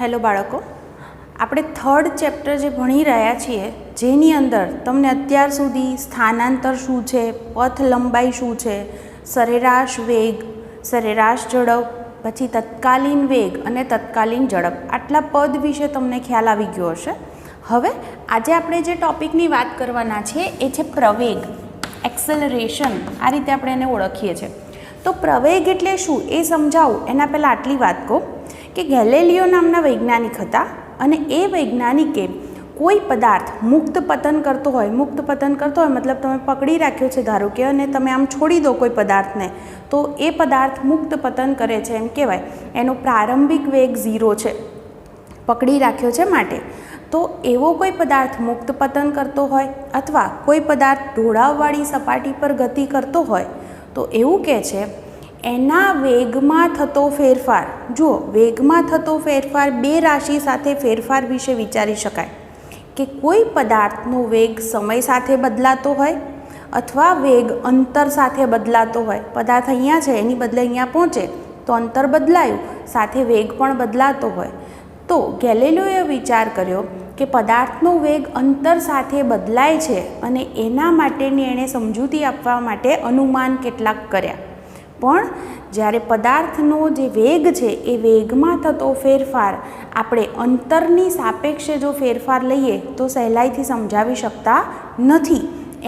Hello બાળકો, આપણે third chapter જે ભણી રહ્યા છીએ જેની અંદર તમને અત્યાર સુધી સ્થાનાંતર શું છે, પથ લંબાઈ શું છે, સરેરાશ વેગ, સરેરાશ ઝડપ, પછી તત્કાલીન વેગ અને તત્કાલીન ઝડપ, આટલા પદ વિશે તમને ખ્યાલ આવી ગયો હશે. હવે આજે આપણે જે ટૉપિકની વાત કરવાના છીએ એ છે પ્રવેગ, એક્સેલરેશન. આ રીતે આપણે એને ઓળખીએ છીએ. તો પ્રવેગ એટલે શું એ સમજાવું એના પહેલાં આટલી વાત કહું કે ગેલિલિયો નામના વૈજ્ઞાનિક હતા અને એ વૈજ્ઞાનિકે કોઈ પદાર્થ મુક્ત પતન કરતો હોય મતલબ તમે પકડી રાખ્યો છે ધારો કે, અને તમે આમ છોડી દો કોઈ પદાર્થને તો એ પદાર્થ મુક્ત પતન કરે છે એમ કહેવાય. એનો પ્રારંભિક વેગ 0 છે, પકડી રાખ્યો છે માટે. તો એવો કોઈ પદાર્થ મુક્ત પતન કરતો હોય અથવા કોઈ પદાર્થ ઢોળાવવાળી સપાટી પર ગતિ કરતો હોય તો એવું કહે છે એના વેગમાં થતો ફેરફાર. જુઓ, વેગમાં થતો ફેરફાર બે રાશિ સાથે ફેરફાર વિશે વિચારી શકાય કે કોઈ પદાર્થનો વેગ સમય સાથે બદલાતો હોય અથવા વેગ અંતર સાથે બદલાતો હોય. પદાર્થ અહીંયા છે એની બદલે અહીંયા પહોંચે તો અંતર બદલાયું, સાથે વેગ પણ બદલાતો હોય. તો ગેલિલિયોએ વિચાર કર્યો કે પદાર્થનો વેગ અંતર સાથે બદલાય છે અને એના માટેની એણે સમજૂતી આપવા માટે અનુમાન કેટલાક કર્યા. પણ જ્યારે પદાર્થનો જે વેગ છે એ વેગમાં થતો ફેરફાર આપણે અંતરની સાપેક્ષે જો ફેરફાર લઈએ તો સહેલાઈથી સમજાવી શકતા નથી.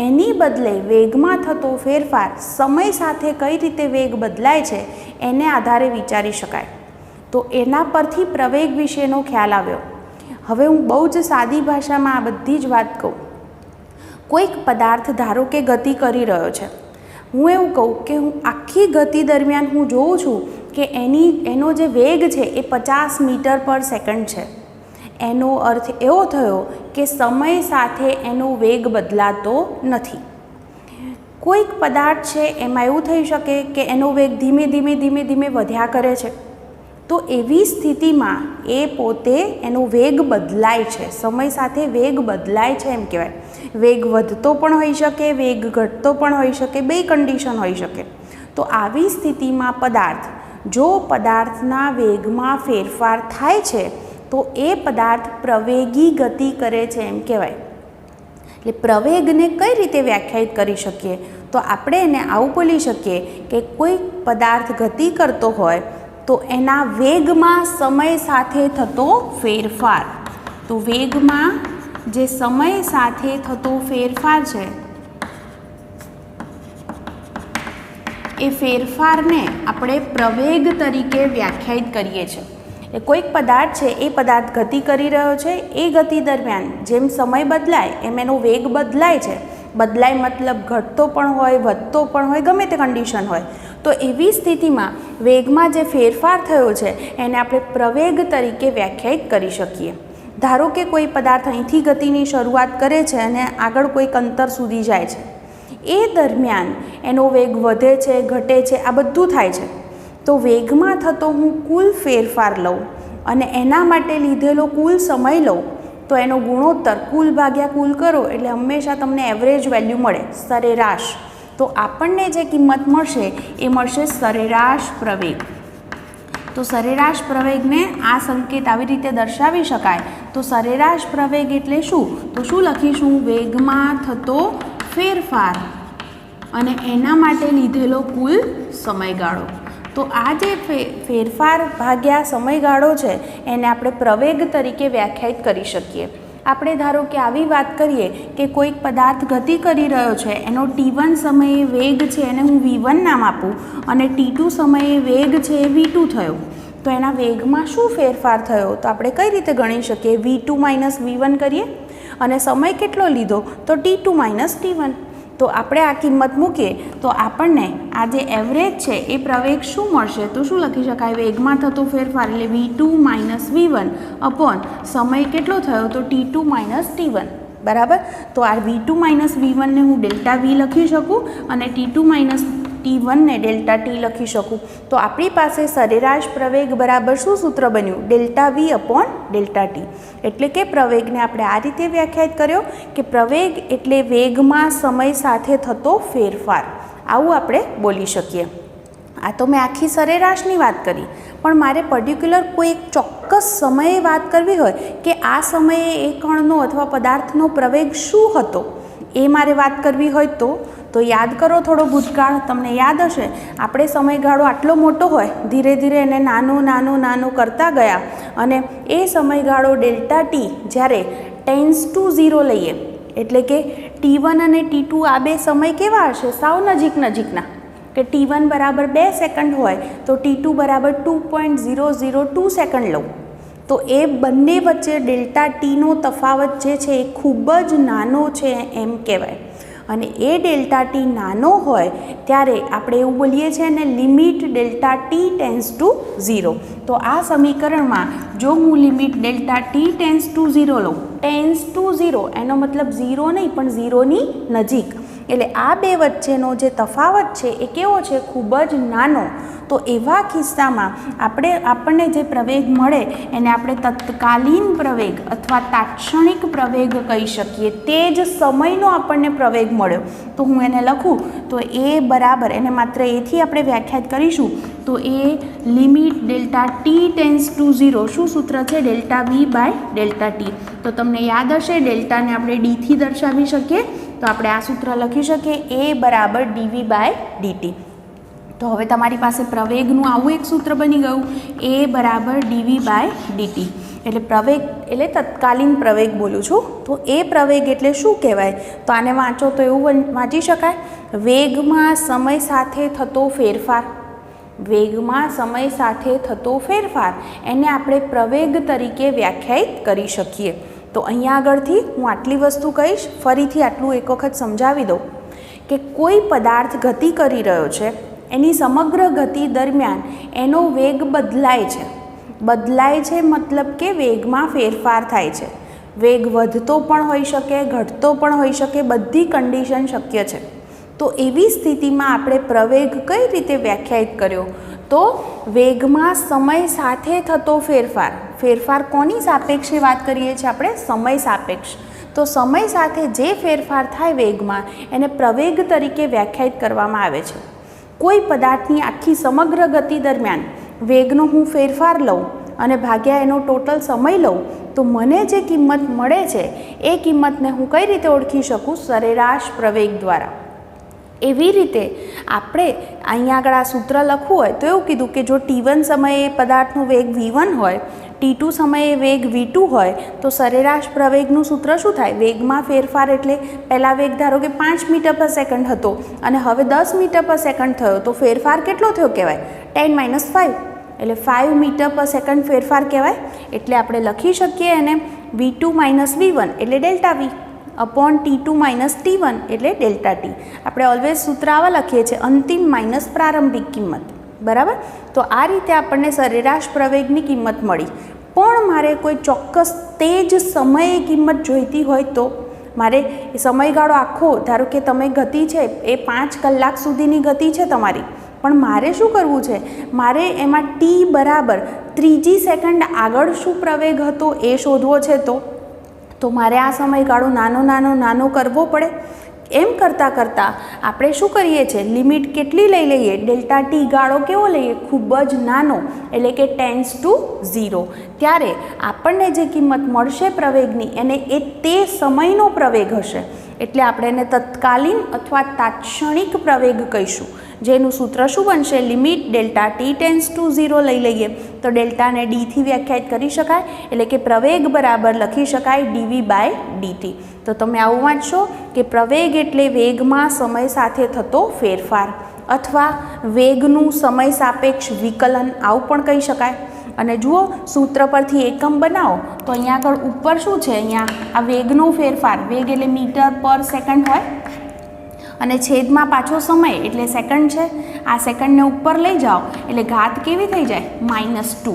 એની બદલે વેગમાં થતો ફેરફાર સમય સાથે કઈ રીતે વેગ બદલાય છે એને આધારે વિચારી શકાય. તો એના પરથી પ્રવેગ વિશેનો ખ્યાલ આવ્યો. હવે હું બહુ જ સાદી ભાષામાં આ બધી જ વાત કહું. કોઈક પદાર્થ ધારો કે ગતિ કરી રહ્યો છે, હું એવું કહું કે હું આખી ગતિ દરમિયાન હું જોઉં છું કે એનો જે વેગ છે એ 50 મીટર પર સેકન્ડ છે. એનો અર્થ એવો થયો કે સમય સાથે એનો વેગ બદલાતો નથી. કોઈક પદાર્થ છે એમાં એવું થઈ શકે કે એનો વેગ ધીમે ધીમે વધ્યા કરે છે. તો એવી સ્થિતિમાં એ પોતે એનો વેગ બદલાય છે, સમય સાથે વેગ બદલાય છે એમ કહેવાય. વેગ વધતો પણ હોઈ શકે, વેગ ઘટતો પણ હોઈ શકે, બે કન્ડિશન હોઈ શકે. તો આવી સ્થિતિમાં જો પદાર્થના વેગમાં ફેરફાર થાય છે તો એ પદાર્થ પ્રવેગી ગતિ કરે છે એમ કહેવાય. એટલે પ્રવેગને કઈ રીતે વ્યાખ્યાયિત કરી શકીએ? તો આપણે એને આવું બોલી શકીએ કે કોઈ પદાર્થ ગતિ કરતો હોય તો એના વેગમાં સમય સાથે થતો ફેરફાર. તો વેગમાં જે સમય સાથે થતો ફેરફાર છે એ ફેરફારને આપણે પ્રવેગ તરીકે વ્યાખ્યાયિત કરીએ છીએ. એ કોઈક પદાર્થ છે એ પદાર્થ ગતિ કરી રહ્યો છે, એ ગતિ દરમિયાન જેમ સમય બદલાય એમ એનો વેગ બદલાય છે. બદલાય મતલબ ઘટતો પણ હોય, વધતો પણ હોય, ગમે તે કન્ડિશન હોય. તો એવી સ્થિતિમાં વેગમાં જે ફેરફાર થયો છે એને આપણે પ્રવેગ તરીકે વ્યાખ્યાયિત કરી શકીએ. ધારો કે કોઈ પદાર્થ અહીંથી ગતિની શરૂઆત કરે છે અને આગળ કોઈક અંતર સુધી જાય છે. એ દરમિયાન એનો વેગ વધે છે, ઘટે છે, આ બધું થાય છે. તો વેગમાં થતો હું કુલ ફેરફાર લઉં અને એના માટે લીધેલો કુલ સમય લઉં તો એનો ગુણોત્તર કુલ ભાગ્યા કુલ કરો એટલે હંમેશા તમને એવરેજ વેલ્યુ મળે, સરેરાશ. તો આપણને જે કિંમત મળશે એ મળશે સરેરાશ પ્રવેગ. તો સરેરાશ પ્રવેગને આ સંકેત આવી રીતે દર્શાવી શકાય. તો સરેરાશ પ્રવેગ એટલે શું? તો શું લખીશું? વેગમાં થતો ફેરફાર અને એના માટે લીધેલો કુલ સમયગાળો. તો આ જે ફેરફાર ભાગ્યા સમયગાળો છે એને આપણે પ્રવેગ તરીકે વ્યાખ્યાયિત કરી શકીએ. આપણે ધારો કે આવી વાત કરીએ કે કોઈક પદાર્થ ગતિ કરી રહ્યો છે, એનો t1 સમયે વેગ છે એને હું v1 નામ આપું અને t2 સમયે વેગ છે એ v2 થયો. તો એના વેગમાં શું ફેરફાર થયો? તો આપણે કઈ રીતે ગણી શકીએ? v2 - v1 કરીએ અને સમય કેટલો લીધો? તો t2 - t1. તો આપણે આ કિંમત મૂકીએ તો આપણને આ જે એવરેજ છે એ પ્રવેગ શું મળશે? તો શું લખી શકાય? વેગમાં થતો ફેરફાર એટલે v2 - v1 અપોન સમય કેટલો થયો? તો t2 - t1. બરાબર. તો આ v2 - v1 ને હું ડેલ્ટા v લખી શકું અને t2 - t1 ને ડેલ્ટા t લખી શકું. તો આપણી પાસે સરેરાશ પ્રવેગ બરાબર શું સૂત્ર બન્યું? Delta v upon delta t. એટલે કે પ્રવેગને આપણે આ રીતે વ્યાખ્યાયિત કર્યો કે પ્રવેગ એટલે વેગમાં સમય સાથે થતો ફેરફાર. આવું આપણે બોલી શકીએ. આ તો મેં આખી સરેરાશની વાત કરી, પણ મારે પર્ટિક્યુલર કોઈ એક ચોક્કસ સમયે વાત કરવી હોય કે આ સમયે એ કણનો અથવા પદાર્થનો પ્રવેગ શું હતો એ મારે વાત કરવી હોય તો યાદ કરો થોડો ભૂતકાળ. તમને યાદ હશે આપણે સમયગાળો આટલો મોટો હોય, ધીરે ધીરે એને નાનું કરતા ગયા અને એ સમયગાળો ડેલ્ટા ટી જ્યારે ટેન્સ ટુ 0 લઈએ, એટલે કે T1 અને T2 આ બે સમય કેવા હશે? સાવ નજીકના, કે T1 બરાબર 2 સેકન્ડ હોય તો T2 બરાબર 2.002 સેકન્ડ લઉં તો એ બંને વચ્ચે ડેલ્ટા ટીનો તફાવત જે છે એ ખૂબ જ નાનો છે એમ કહેવાય. અને એ ડેલ્ટા ટી નાનો હોય ત્યારે આપણે એવું બોલીએ છીએ ને limit delta T tends to 0. તો આ સમીકરણમાં જો હું limit delta T tends to 0 લઉં, ટેન્સ ટુ 0 એનો મતલબ 0 નહીં પણ 0ની નજીક, એટલે આ બે વચ્ચેનો જે તફાવત છે એ કેવો છે? ખૂબ જ નાનો. તો એવા કિસ્સામાં આપણને જે પ્રવેગ મળે એને આપણે તત્કાલીન પ્રવેગ અથવા તાત્ક્ષણિક પ્રવેગ કહી શકીએ. તે જ સમયનો આપણને પ્રવેગ મળ્યો તો હું એને લખું તો એ બરાબર, એને માત્ર એથી આપણે વ્યાખ્યાત કરીશું તો એ limit delta T tends to 0, શું સૂત્ર છે? Delta V by delta T. તો તમને યાદ હશે ડેલ્ટાને આપણે ડીથી દર્શાવી શકીએ, તો આપણે આ સૂત્ર લખી શકીએ એ બરાબર ડીવી બાય ડીટી. તો હવે તમારી પાસે પ્રવેગનું આવું એક સૂત્ર બની ગયું, એ બરાબર ડીવી બાય ડીટી. એટલે પ્રવેગ એટલે તત્કાલીન પ્રવેગ બોલું છું. તો એ પ્રવેગ એટલે શું કહેવાય? તો આને વાંચો તો એવું વાંચી શકાય, વેગમાં સમય સાથે થતો ફેરફાર. વેગમાં સમય સાથે થતો ફેરફાર એને આપણે પ્રવેગ તરીકે વ્યાખ્યાયિત કરી શકીએ. તો અહીંયા આગળથી હું આટલી વસ્તુ કહીશ, ફરીથી આટલું એક વખત સમજાવી દઉં કે કોઈ પદાર્થ ગતિ કરી રહ્યો છે, એની સમગ્ર ગતિ દરમિયાન એનો વેગ બદલાય છે મતલબ કે વેગમાં ફેરફાર થાય છે. વેગ વધતો પણ હોઈ શકે, ઘટતો પણ હોઈ શકે, બધી કન્ડિશન શક્ય છે. તો એવી સ્થિતિમાં આપણે પ્રવેગ કઈ રીતે વ્યાખ્યાયિત કર્યો? તો વેગમાં સમય સાથે થતો ફેરફાર કોની સાપેક્ષે વાત કરીએ છીએ આપણે? સમય સાપેક્ષ. તો સમય સાથે જે ફેરફાર થાય વેગમાં એને પ્રવેગ તરીકે વ્યાખ્યાયિત કરવામાં આવે છે. કોઈ પદાર્થની આખી સમગ્ર ગતિ દરમિયાન વેગનો હું ફેરફાર લઉં અને ભાગ્યા એનો ટોટલ સમય લઉં તો મને જે કિંમત મળે છે એ કિંમતને હું કઈ રીતે ઓળખી શકું? સરેરાશ પ્રવેગ દ્વારા. એવી રીતે આપણે અહીંયા આગળ આ સૂત્ર લખવું હોય તો એવું કીધું કે જો T1 સમયે પદાર્થનો વેગ V1 હોય, T2 સમયે વેગ V2 હોય તો સરેરાશ પ્રવેગનું સૂત્ર શું થાય? વેગમાં ફેરફાર એટલે પહેલાં વેગ ધારો કે 5 મીટર પર સેકન્ડ હતો અને હવે 10 મીટર પર સેકન્ડ થયો તો ફેરફાર કેટલો થયો કહેવાય? 10 - 5 એટલે 5 મીટર પર સેકન્ડ ફેરફાર કહેવાય. એટલે આપણે લખી શકીએ એને V2 - V1 એટલે delta V upon T2 - T1 એટલે ડેલ્ટા ટી. આપણે ઓલવેઝ સૂત્ર આવા લખીએ છીએ, અંતિમ માઇનસ પ્રારંભિક કિંમત, બરાબર. તો આ રીતે આપણને સરેરાશ પ્રવેગની કિંમત મળી. પણ મારે કોઈ ચોક્કસ તે જ સમયે કિંમત જોઈતી હોય તો મારે સમયગાળો આખો, ધારો કે તમે ગતિ છે એ 5 કલાક સુધીની ગતિ છે તમારી, પણ મારે શું કરવું છે? મારે એમાં ટી બરાબર ત્રીજી સેકન્ડ આગળ શું પ્રવેગ હતો એ શોધવો છે. તો મારે આ સમયગાળો નાનો કરવો પડે. એમ કરતાં આપણે શું કરીએ છીએ? લિમિટ કેટલી લઈ લઈએ? ડેલ્ટા ટી ગાળો કેવો લઈએ? ખૂબ જ નાનો, એટલે કે ટેન્સ ટુ 0. ત્યારે આપણને જે કિંમત મળશે પ્રવેગની એને એ તે સમયનો પ્રવેગ હશે. એટલે આપણે એને તત્કાલીન અથવા તાત્ક્ષણિક પ્રવેગ કહીશું. જેનું સૂત્ર શું બનશે? Limit delta T tends to 0 લઈ લઈએ તો ડેલ્ટાને ડીથી વ્યાખ્યાયિત કરી શકાય, એટલે કે પ્રવેગ બરાબર લખી શકાય ડીવી બાય ડીટી. તો તમે આવું વાંચશો કે પ્રવેગ એટલે વેગમાં સમય સાથે થતો ફેરફાર અથવા વેગનું સમય સાપેક્ષ વિકલન, આવું પણ કહી શકાય. અને જુઓ સૂત્ર પરથી એકમ બનાવો તો અહીંયા આગળ ઉપર શું છે? અહીંયા આ વેગનો ફેરફાર, વેગ એટલે મીટર પર સેકન્ડ હોય અને છેદમાં પાછો સમય એટલે સેકન્ડ છે. આ સેકન્ડને ઉપર લઈ જાઓ એટલે ઘાત કેવી થઈ જાય? -2.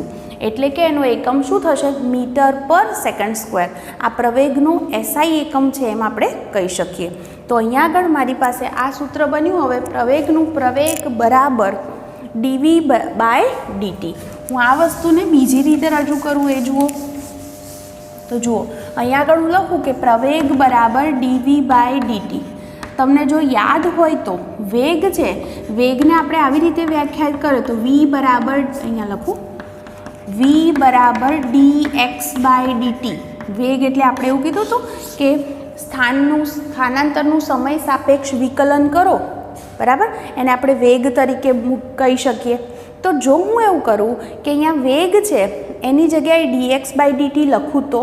એટલે કે એનો એકમ શું થશે? મીટર પર સેકન્ડ સ્ક્વેર. આ પ્રવેગનો SI એકમ છે એમ આપણે કહી શકીએ. તો અહીંયા આગળ મારી પાસે આ સૂત્ર બન્યું. હવે પ્રવેગનું પ્રવેગ બરાબર ડીવી બાય ડીટી. હું આ વસ્તુને બીજી રીતે રજૂ કરું એ જુઓ. તો જુઓ અહીંયા આગળ હું લખું કે પ્રવેગ બરાબર ડીવી બાય ડીટી. તમને જો યાદ હોય તો વેગ છે, વેગને આપણે આવી રીતે વ્યાખ્યાયિત કરીએ તો v બરાબર, અહીંયા લખું, v બરાબર dx/dt. વેગ એટલે આપણે એવું કીધું હતું કે સ્થાનાંતરનું સમય સાપેક્ષ વિકલન કરો, બરાબર, એને આપણે વેગ તરીકે કહી શકીએ. તો જો હું એવું કરું કે અહીંયા વેગ છે એની જગ્યાએ dx/dt લખું તો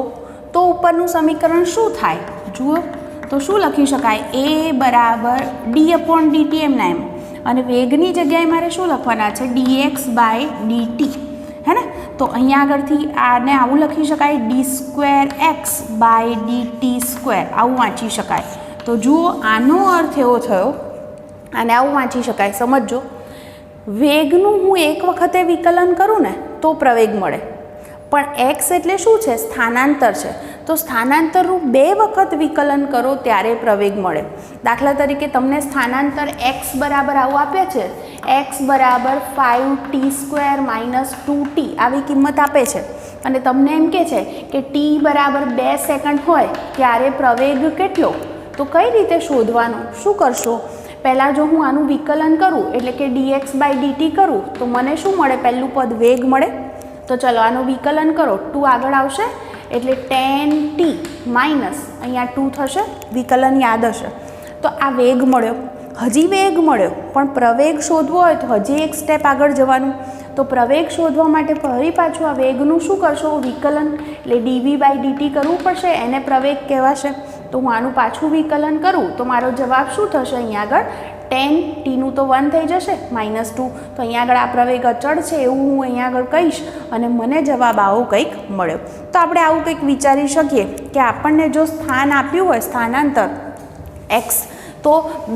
ઉપરનું સમીકરણ શું થાય જુઓ. તો શું લખી શકાય? a બરાબર d/dt એમના એમ, અને વેગની જગ્યાએ મારે શું લખવાના છે? dx/dt, હે ને. તો અહીંયા આગળથી આને આવું લખી શકાય, d2x/dt², આવું વાંચી શકાય. તો જુઓ આનો અર્થ એવો થયો, આને આવું વાંચી શકાય, સમજો. વેગનું હું એક વખતે વિકલન કરું ને તો પ્રવેગ મળે, પણ x એટલે શું છે? સ્થાનાંતર છે. તો સ્થાનાંતરનું 2 વખત વિકલન કરો ત્યારે પ્રવેગ મળે. દાખલા તરીકે તમને સ્થાનાંતર x બરાબર આવું આપે છે, x બરાબર 5t² - 2t આવી કિંમત આપે છે, અને તમને એમ કહે છે કે t બરાબર 2 સેકન્ડ હોય ત્યારે પ્રવેગ કેટલો? તો કઈ રીતે શોધવાનું? શું કરશો? પહેલાં જો હું આનું વિકલન કરું એટલે કે dx/dt કરું તો મને શું મળે? પહેલું પદ વેગ મળે. તો ચલો આનું વિકલન કરો, 2 આગળ આવશે એટલે 10t માઇનસ અહીંયા 2 થશે, વિકલન યાદ હશે. તો આ વેગ મળ્યો, હજી વેગ મળ્યો, પણ પ્રવેગ શોધવો હોય તો હજી એક સ્ટેપ આગળ જવાનું. તો પ્રવેગ શોધવા માટે ફરી પાછું આ વેગનું શું કરશો? વિકલન, એટલે dv/dt કરવું પડશે, એને પ્રવેગ કહેવાશે. તો હું આનું પાછું વિકલન કરું તો મારો જવાબ શું થશે? અહીંયા આગળ 10t નું તો 1 થઈ જશે, -2. તો અહીંયા આગળ આ પ્રવેગ અચળ છે એવું હું અહીંયા આગળ કહીશ, અને મને જવાબ આવો કંઈક મળ્યો. તો આપણે આવું કંઈક વિચારી શકીએ કે આપણને જો સ્થાન આપ્યું હોય, સ્થાનાંતર x, તો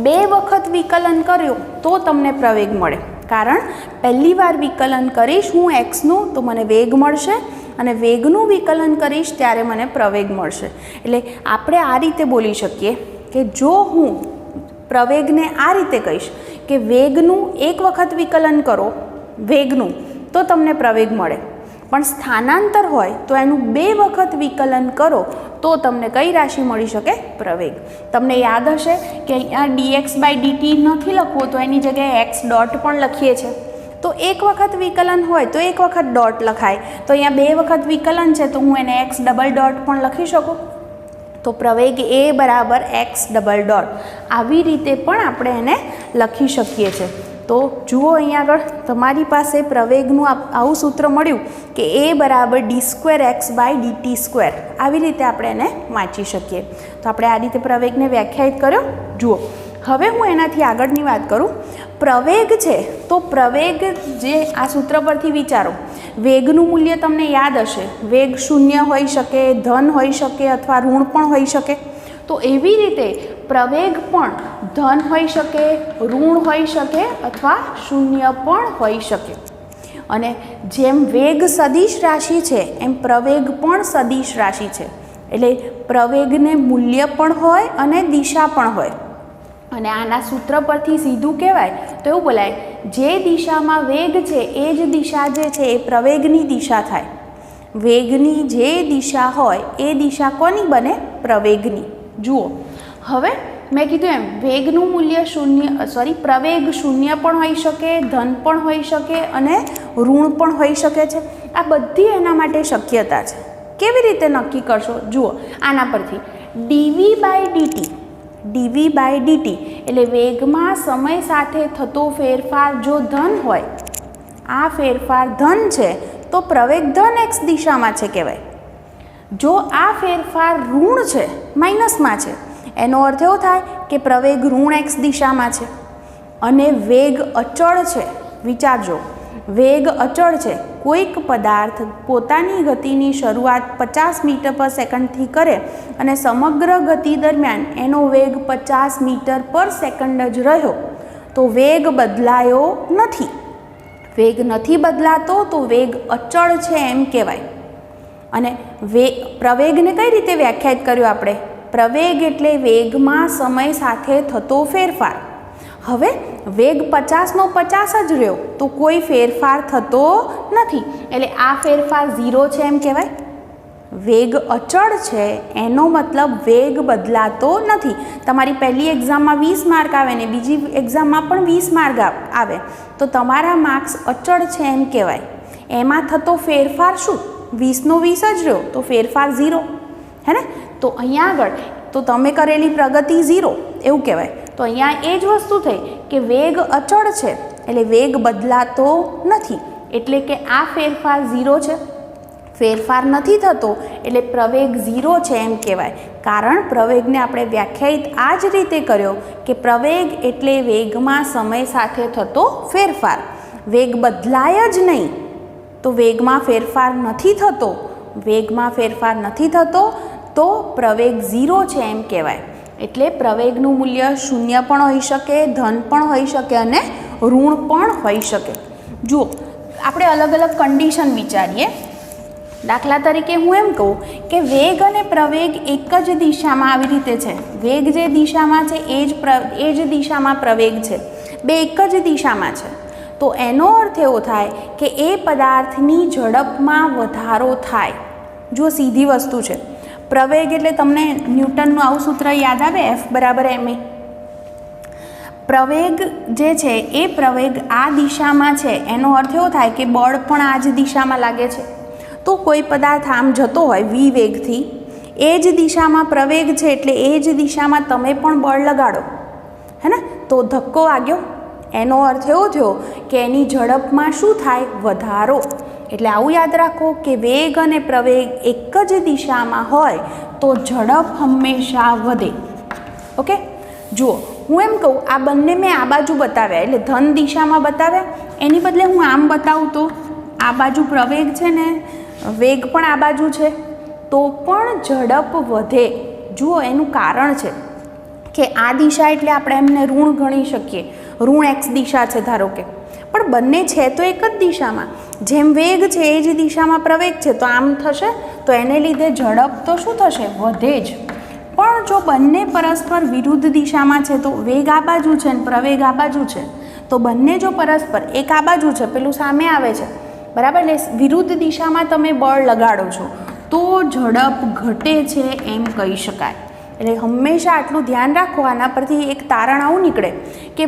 2 વખત વિકલન કર્યો તો તમને પ્રવેગ મળે. કારણ પહેલી વાર વિકલન કરીશ હું xનું તો મને વેગ મળશે, અને વેગનું વિકલન કરીશ ત્યારે મને પ્રવેગ મળશે. એટલે આપણે આ રીતે બોલી શકીએ કે જો હું પ્રવેગને આ રીતે કહીશ કે વેગનું 1 વખત વિકલન કરો, વેગનું, તો તમને પ્રવેગ મળે, પણ સ્થાનાંતર હોય તો એનું 2 વખત વિકલન કરો તો તમને કઈ રાશિ મળી શકે? પ્રવેગ. તમને યાદ હશે કે અહીંયા dx/dt નથી લખવું તો એની જગ્યાએ x ડોટ પણ લખીએ છીએ. તો 1 વખત વિકલન હોય તો 1 વખત ડોટ લખાય, તો અહીંયા 2 વખત વિકલન છે તો હું એને x ડબલ ડોટ પણ લખી શકું. તો પ્રવેગ a બરાબર x ડબલ ડોટ, આવી રીતે પણ આપણે એને લખી શકીએ છીએ. તો જુઓ અહીંયા આગળ તમારી પાસે પ્રવેગનું આવું સૂત્ર મળ્યું કે a બરાબર d2x/dt², આવી રીતે આપણે એને વાંચી શકીએ. તો આપણે આ રીતે પ્રવેગને વ્યાખ્યાયિત કર્યો. જુઓ હવે હું એનાથી આગળની વાત કરું. પ્રવેગ છે તો પ્રવેગ જે આ સૂત્ર પરથી વિચારો, વેગનું મૂલ્ય તમને યાદ હશે, વેગ 0 હોઈ શકે, ધન હોઈ શકે, અથવા ઋણ પણ હોઈ શકે. તો એવી રીતે પ્રવેગ પણ ધન હોઈ શકે, ઋણ હોઈ શકે, અથવા 0 પણ હોઈ શકે. અને જેમ વેગ સદિશ રાશિ છે એમ પ્રવેગ પણ સદિશ રાશિ છે. એટલે પ્રવેગને મૂલ્ય પણ હોય અને દિશા પણ હોય. અને આના સૂત્ર પરથી સીધું કહેવાય તો એવું બોલાય, જે દિશામાં વેગ છે એ જ દિશા જે છે એ પ્રવેગની દિશા થાય. વેગની જે દિશા હોય એ દિશા કોની બને? પ્રવેગની. જુઓ હવે મેં કીધું એમ વેગનું મૂલ્ય પ્રવેગ 0 પણ હોઈ શકે, ધન પણ હોઈ શકે, અને ઋણ પણ હોઈ શકે છે. આ બધી એના માટે શક્યતા છે. કેવી રીતે નક્કી કરશો? જુઓ આના પરથી dv/dt એટલે વેગમાં સમય સાથે થતો ફેરફાર જો ધન હોય, આ ફેરફાર ધન છે તો પ્રવેગ ધન x દિશામાં છે કહેવાય. જો આ ફેરફાર ઋણ છે, માઇનસમાં છે, એનો અર્થ એવો થાય કે પ્રવેગ ઋણ x દિશામાં છે. અને વેગ અચળ છે, વિચારજો, વેગ અચળ છે. કોઈક પદાર્થ પોતાની ગતિની શરૂઆત 50 મીટર/સેકન્ડથી કરે અને સમગ્ર ગતિ દરમિયાન એનો વેગ 50 મીટર/સેકન્ડ જ રહ્યો તો વેગ બદલાયો નથી. વેગ નથી બદલાતો તો વેગ અચળ છે એમ કહેવાય. અને પ્રવેગને કઈ રીતે વ્યાખ્યાયિત કર્યું આપણે? પ્રવેગ એટલે વેગમાં સમય સાથે થતો ફેરફાર. હવે વેગ 50નો 50 જ રહ્યો તો કોઈ ફેરફાર થતો નથી, એટલે આ ફેરફાર 0 છે એમ કહેવાય. વેગ અચળ છે એનો મતલબ વેગ બદલાતો નથી. તમારી પહેલી એક્ઝામમાં 20 માર્ક આવે ને બીજી એક્ઝામમાં પણ 20 માર્ક આવે તો તમારા માર્ક્સ અચળ છે એમ કહેવાય. એમાં થતો ફેરફાર શું? 20નો 20 જ રહ્યો તો ફેરફાર 0, હે ને? તો અહીંયા આગળ તો તમે કરેલી પ્રગતિ 0 એવું કહેવાય. તો અહીંયા એ જ વસ્તુ થઈ કે વેગ અચળ છે એટલે વેગ બદલાતો નથી, એટલે કે આ ફેરફાર 0 છે. ફેરફાર નથી થતો એટલે પ્રવેગ 0 છે એમ કહેવાય. કારણ પ્રવેગને આપણે વ્યાખ્યાયિત આ જ રીતે કર્યો કે પ્રવેગ એટલે વેગમાં સમય સાથે થતો ફેરફાર. વેગ બદલાય જ નહીં તો વેગમાં ફેરફાર નથી થતો. વેગમાં ફેરફાર નથી થતો તો પ્રવેગ 0 છે એમ કહેવાય. એટલે પ્રવેગનું મૂલ્ય 0 પણ હોઈ શકે, ધન પણ હોઈ શકે અને ઋણ પણ હોઈ શકે. જુઓ, આપણે અલગ અલગ કન્ડિશન વિચારીએ. દાખલા તરીકે હું એમ કહું કે વેગ અને પ્રવેગ એક જ દિશામાં આવી રીતે છે. વેગ જે દિશામાં છે એ જ દિશામાં પ્રવેગ છે. બે એક જ દિશામાં છે. તો એનો અર્થ એવો થાય કે એ પદાર્થની ઝડપમાં વધારો થાય. જુઓ, સીધી વસ્તુ છે. પ્રવેગ એટલે તમને ન્યૂટનનું આવું સૂત્ર યાદ આવે, F = ma. પ્રવેગ જે છે એ પ્રવેગ આ દિશામાં છે એનો અર્થ એવો થાય કે બળ પણ આ જ દિશામાં લાગે છે. તો કોઈ પદાર્થ આમ જતો હોય v વેગથી, એ જ દિશામાં પ્રવેગ છે એટલે એ જ દિશામાં તમે પણ બળ લગાડો, હે ને? તો ધક્કો વાગ્યો એનો અર્થ એવો થયો કે એની ઝડપમાં શું થાય? વધારો. એટલે આવું યાદ રાખો કે વેગ અને પ્રવેગ એક જ દિશામાં હોય તો ઝડપ હંમેશા વધે. ઓકે, જુઓ, હું એમ કહું આ બંને મેં આ બાજુ બતાવ્યા એટલે ધન દિશામાં બતાવ્યા, એની બદલે હું આમ બતાવું તો આ બાજુ પ્રવેગ છે ને વેગ પણ આ બાજુ છે તો પણ ઝડપ વધે. જુઓ, એનું કારણ છે કે આ દિશા એટલે આપણે એમને ઋણ ગણી શકીએ. ઋણ x દિશા છે ધારો કે, પણ બંને છે તો એક જ દિશામાં. જેમ વેગ છે એ જ દિશામાં પ્રવેગ છે તો આમ થશે તો એને લીધે ઝડપ તો શું થશે? વધે જ. પણ જો બંને પરસ્પર વિરુદ્ધ દિશામાં છે તો વેગ આ બાજુ છે ને પ્રવેગ આ બાજુ છે તો બંને જો પરસ્પર, એક આ બાજુ છે પેલું સામે આવે છે, બરાબર, એટલે વિરુદ્ધ દિશામાં તમે બળ લગાડો છો તો ઝડપ ઘટે છે એમ કહી શકાય. એટલે હંમેશા આટલું ધ્યાન રાખો. આના પરથી એક તારણ આવું નીકળે કે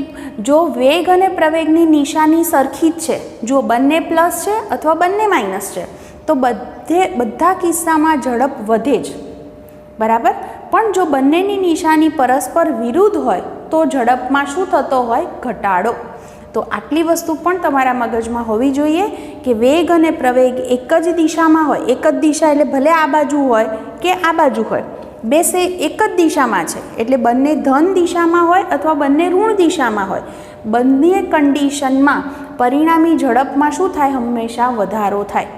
જો વેગ અને પ્રવેગની નિશાની સરખી જ છે, જો બંને પ્લસ છે અથવા બંને માઇનસ છે તો બધા કિસ્સામાં ઝડપ વધે જ, બરાબર. પણ જો બંનેની નિશાની પરસ્પર વિરુદ્ધ હોય તો ઝડપમાં શું થતો હોય? ઘટાડો. તો આટલી વસ્તુ પણ તમારા મગજમાં હોવી જોઈએ કે વેગ અને પ્રવેગ એક જ દિશામાં હોય. એક જ દિશા એટલે ભલે આ બાજુ હોય કે આ બાજુ હોય, બે એક જ દિશામાં છે એટલે બંને ધન દિશામાં હોય અથવા બંને ઋણ દિશામાં હોય, બંને કન્ડિશનમાં પરિણામી ઝડપમાં શું થાય? હંમેશા વધારો થાય.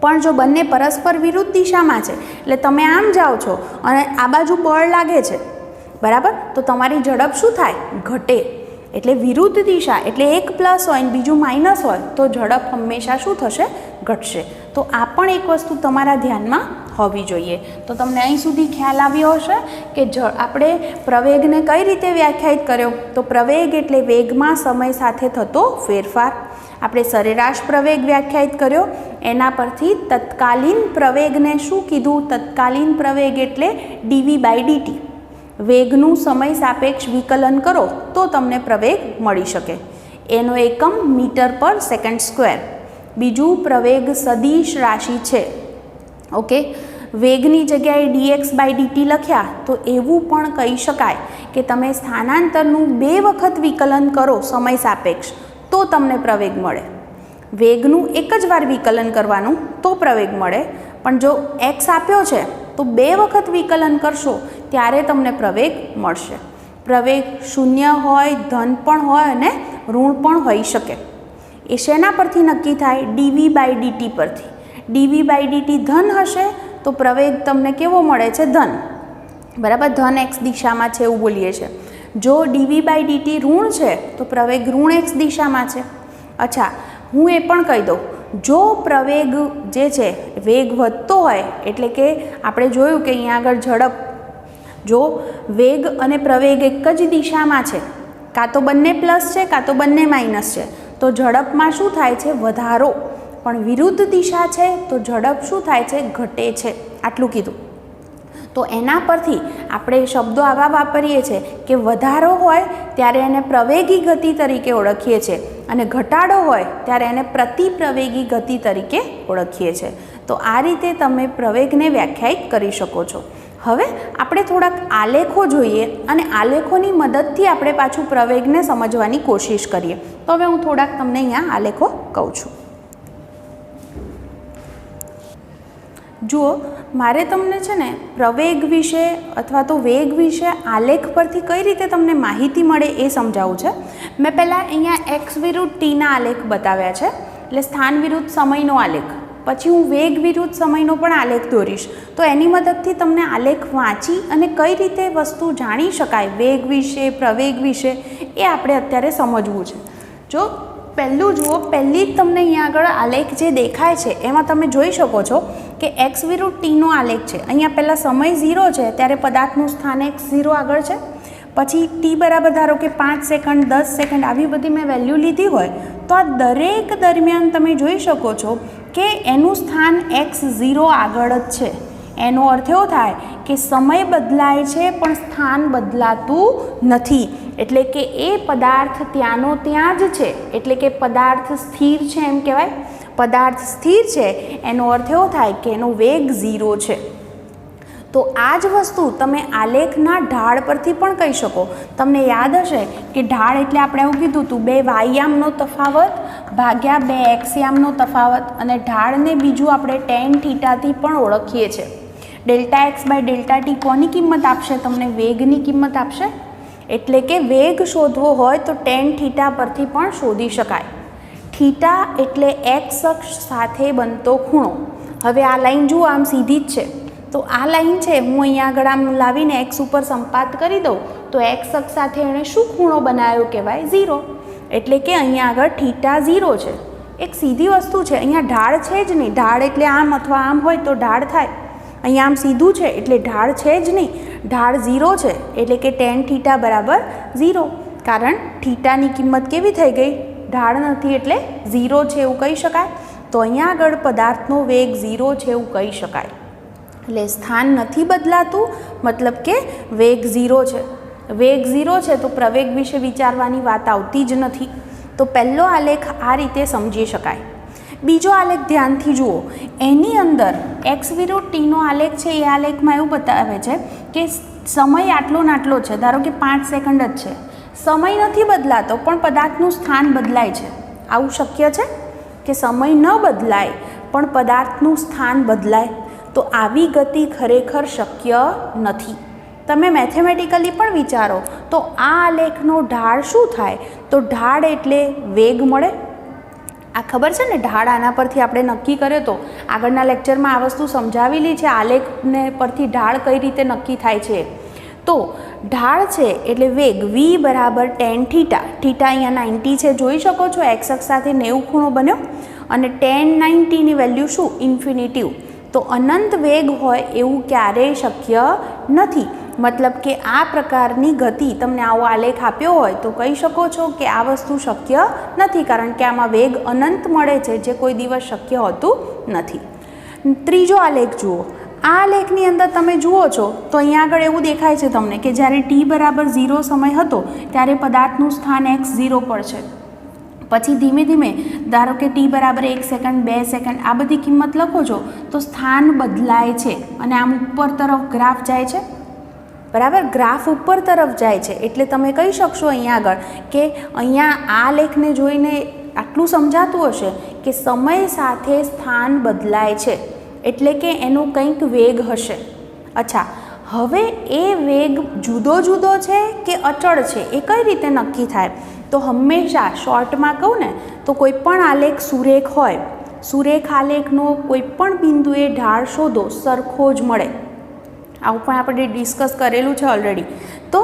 પણ જો બંને પરસ્પર વિરુદ્ધ દિશામાં છે એટલે તમે આમ જાઓ છો અને આ બાજુ બળ લાગે છે, બરાબર, તો તમારી ઝડપ શું થાય? ઘટે. એટલે વિરુદ્ધ દિશા એટલે એક પ્લસ હોય ને બીજું માઇનસ હોય તો ઝડપ હંમેશા શું થશે? ઘટશે. તો આ પણ એક વસ્તુ તમારા ધ્યાનમાં હોવી જોઈએ. તો તમને અહીં સુધી ખ્યાલ આવ્યો હશે કે આપણે પ્રવેગને કઈ રીતે વ્યાખ્યાયિત કર્યો. તો પ્રવેગ એટલે વેગમાં સમય સાથે થતો ફેરફાર. આપણે સરેરાશ પ્રવેગ વ્યાખ્યાયિત કર્યો, એના પરથી તત્કાલીન પ્રવેગને શું કીધું? તત્કાલીન પ્રવેગ એટલે dv/dt. વેગનું સમય સાપેક્ષ વિકલન કરો તો તમને પ્રવેગ મળી શકે. એનો એકમ મીટર/સેકન્ડ². બીજું પ્રવેગ સદિશ રાશિ છે. ઓકે, વેગની જગ્યાએ dx/dt લખ્યા તો એવું પણ કહી શકાય કે તમે સ્થાનાંતરનું 2 વખત વિકલન કરો સમય સાપેક્ષ તો તમને પ્રવેગ મળે. વેગનું એક જ વાર વિકલન કરવાનું તો પ્રવેગ મળે, પણ જો x આપ્યો છે તો 2 વખત વિકલન કરશો ત્યારે તમને પ્રવેગ મળશે. પ્રવેગ 0 હોય, ધન પણ હોય અને ઋણ પણ હોઈ શકે. એ શેના પરથી નક્કી થાય? dv/dt પરથી. dv/dt ધન હશે તો પ્રવેગ તમને કેવો મળે છે? ધન, બરાબર, ધન x દિશામાં છે એવું બોલીએ છીએ. જો dv/dt ઋણ છે તો પ્રવેગ ઋણ x દિશામાં છે. અચ્છા, હું એ પણ કહી દઉં, જો પ્રવેગ જે છે વેગ વધતો હોય એટલે કે આપણે જોયું કે અહીંયા આગળ ઝડપ, જો વેગ અને પ્રવેગ એક જ દિશામાં છે, કાં તો બંને પ્લસ છે કાં તો બંને માઇનસ છે, તો ઝડપમાં શું થાય છે? વધારો. પણ વિરુદ્ધ દિશા છે તો ઝડપ શું થાય છે? ઘટે છે. આટલું કીધું. તો એના પરથી આપણે શબ્દો આવા વાપરીએ છીએ કે વધારો હોય ત્યારે એને પ્રવેગી ગતિ તરીકે ઓળખીએ છીએ અને ઘટાડો હોય ત્યારે એને પ્રતિપ્રવેગી ગતિ તરીકે ઓળખીએ છીએ. તો આ રીતે તમે પ્રવેગને વ્યાખ્યાયિત કરી શકો છો. હવે આપણે થોડાક આલેખો જોઈએ અને આલેખોની મદદથી આપણે પાછું પ્રવેગને સમજવાની કોશિશ કરીએ. તો હવે હું થોડાક તમને અહીંયા આલેખો કહું છું. જુઓ, મારે તમને છે ને પ્રવેગ વિશે અથવા તો વેગ વિશે આલેખ પરથી કઈ રીતે તમને માહિતી મળે એ સમજાવું છે. મેં પહેલાં અહીંયા એક્સ વિરુદ્ધ ટીના આલેખ બતાવ્યા છે, એટલે સ્થાન વિરુદ્ધ સમયનો આલેખ. પછી હું વેગ વિરુદ્ધ સમયનો પણ આલેખ દોરીશ. તો એની મદદથી તમને આલેખ વાંચી અને કઈ રીતે વસ્તુ જાણી શકાય વેગ વિશે, પ્રવેગ વિશે, એ આપણે અત્યારે સમજવું છે. જો પહેલું જુઓ, પહેલી જ તમને અહીંયા આગળ આલેખ જે દેખાય છે એમાં તમે જોઈ શકો છો કે એક્સ વિરુદ્ધ ટીનો આલેખ છે. અહીંયા પહેલાં સમય 0 છે ત્યારે પદાર્થનું સ્થાન x0 આગળ છે. પછી ટી બરાબર ધારો કે 5 સેકન્ડ, 10 સેકન્ડ આવી બધી મેં વેલ્યુ લીધી હોય તો આ દરેક દરમિયાન તમે જોઈ શકો છો કે એનું સ્થાન x0 આગળ જ છે. એનો અર્થ એવો થાય કે સમય બદલાય છે પણ સ્થાન બદલાતું નથી. એટલે કે એ પદાર્થ ત્યાંનો ત્યાં જ છે. એટલે કે પદાર્થ સ્થિર છે એમ કહેવાય. પદાર્થ સ્થિર છે એનો અર્થ એવો થાય કે એનો વેગ 0 છે. તો આ જ વસ્તુ તમે આલેખના ઢાળ પરથી પણ કહી શકો. તમને યાદ હશે કે ઢાળ એટલે આપણે એવું કીધું હતું 2 વાયયામનો તફાવત ભાગ્યા 2 એક્સયામનો તફાવત, અને ઢાળને બીજું આપણે tan થીટાથી પણ ઓળખીએ છીએ. Delta x by delta t કોની કિંમત આપશે? તમને વેગની કિંમત આપશે. એટલે કે વેગ શોધવો હોય તો tan થીટા પરથી પણ શોધી શકાય. થીટા એટલે એક્સ અક્ષ સાથે બનતો ખૂણો. હવે આ લાઈન જુઓ, આમ સીધી જ છે. તો આ લાઈન છે, હું અહીંયા આગળ આમ લાવીને એક્સ ઉપર સંપાત કરી દઉં તો એક્સ અક્ષ સાથે એણે શું ખૂણો બનાવ્યો કહેવાય? 0. એટલે કે અહીંયા આગળ થીટા 0 છે. એક સીધી વસ્તુ છે. અહીંયા ઢાળ છે જ નહીં. ઢાળ એટલે આમ અથવા આમ હોય તો ઢાળ થાય. અહીંયા આમ સીધું છે એટલે ઢાળ છે જ નહીં. ઢાળ 0 છે એટલે કે tan થીટા બરાબર 0. કારણ થીટાની કિંમત કેવી થઈ ગઈ? ઢાળ નથી એટલે 0 છે એવું કહી શકાય. તો અહીંયા આગળ પદાર્થનો વેગ 0 છે એવું કહી શકાય. એટલે સ્થાન નથી બદલાતું, મતલબ કે વેગ 0 છે. વેગ 0 છે તો પ્રવેગ વિશે વિચારવાની વાત આવતી જ નથી. તો પહેલો આલેખ આ રીતે સમજી શકાય. બીજો આલેખ ધ્યાનથી જુઓ. એની અંદર એક્સ વિરુદ્ધ ટીનો આલેખ છે. એ આલેખમાં એવું બતાવે છે કે સમય આટલો ને આટલો છે. ધારો કે 5 સેકન્ડ જ છે. સમય નથી બદલાતો પણ પદાર્થનું સ્થાન બદલાય છે. આવું શક્ય છે કે સમય ન બદલાય પણ પદાર્થનું સ્થાન બદલાય? તો આવી ગતિ ખરેખર શક્ય નથી. તમે મેથેમેટિકલી પણ વિચારો તો આ આલેખનો ઢાળ શું થાય? તો ઢાળ એટલે વેગ મળે. આ ખબર છે ને, ઢાળ આના પરથી આપણે નક્કી કર્યો તો આગળના લેક્ચરમાં આ વસ્તુ સમજાવેલી છે. આલેખને પરથી ઢાળ કઈ રીતે નક્કી થાય છે. તો ઢાળ છે એટલે વેગ v બરાબર tan થીટા. થીટા અહીંયા 90 છે, જોઈ શકો છો. એક્સ અક્ષ સાથે 90 ખૂણો બન્યો અને tan 90ની વેલ્યુ શું? ઇન્ફિનિટિવ. તો અનંત વેગ હોય એવું ક્યારેય શક્ય નથી. મતલબ કે આ પ્રકારની ગતિ તમને આવો આલેખ આપ્યો હોય તો કહી શકો છો કે આ વસ્તુ શક્ય નથી, કારણ કે આમાં વેગ અનંત મળે છે જે કોઈ દિવસ શક્ય હોતું નથી. ત્રીજો આલેખ જુઓ. આ આલેખની અંદર તમે જુઓ છો તો અહીંયા આગળ એવું દેખાય છે તમને કે જ્યારે t બરાબર 0 સમય હતો ત્યારે પદાર્થનું સ્થાન x0 પર છે. પછી ધીમે ધીમે ધારો કે t બરાબર 1 સેકન્ડ, 2 સેકન્ડ આ બધી કિંમત લખો છો તો સ્થાન બદલાય છે અને આમ ઉપર તરફ ગ્રાફ જાય છે. બરાબર, ગ્રાફ ઉપર તરફ જાય છે. એટલે તમે કહી શકશો અહીંયા આગળ કે અહીંયા આ લેખને જોઈને આટલું સમજાતું હશે કે સમય સાથે સ્થાન બદલાય છે, એટલે કે એનો કંઈક વેગ હશે. અચ્છા, હવે એ વેગ જુદો જુદો છે કે અચળ છે એ કઈ રીતે નક્કી થાય? તો હંમેશા શોર્ટમાં કહું ને તો કોઈ પણ આલેખ સુરેખ હોય, સુરેખ આલેખનો કોઈ પણ બિંદુએ ઢાળ શોધો સરખો જ મળે. આવું પણ આપણે ડિસ્કસ કરેલું છે ઓલરેડી. તો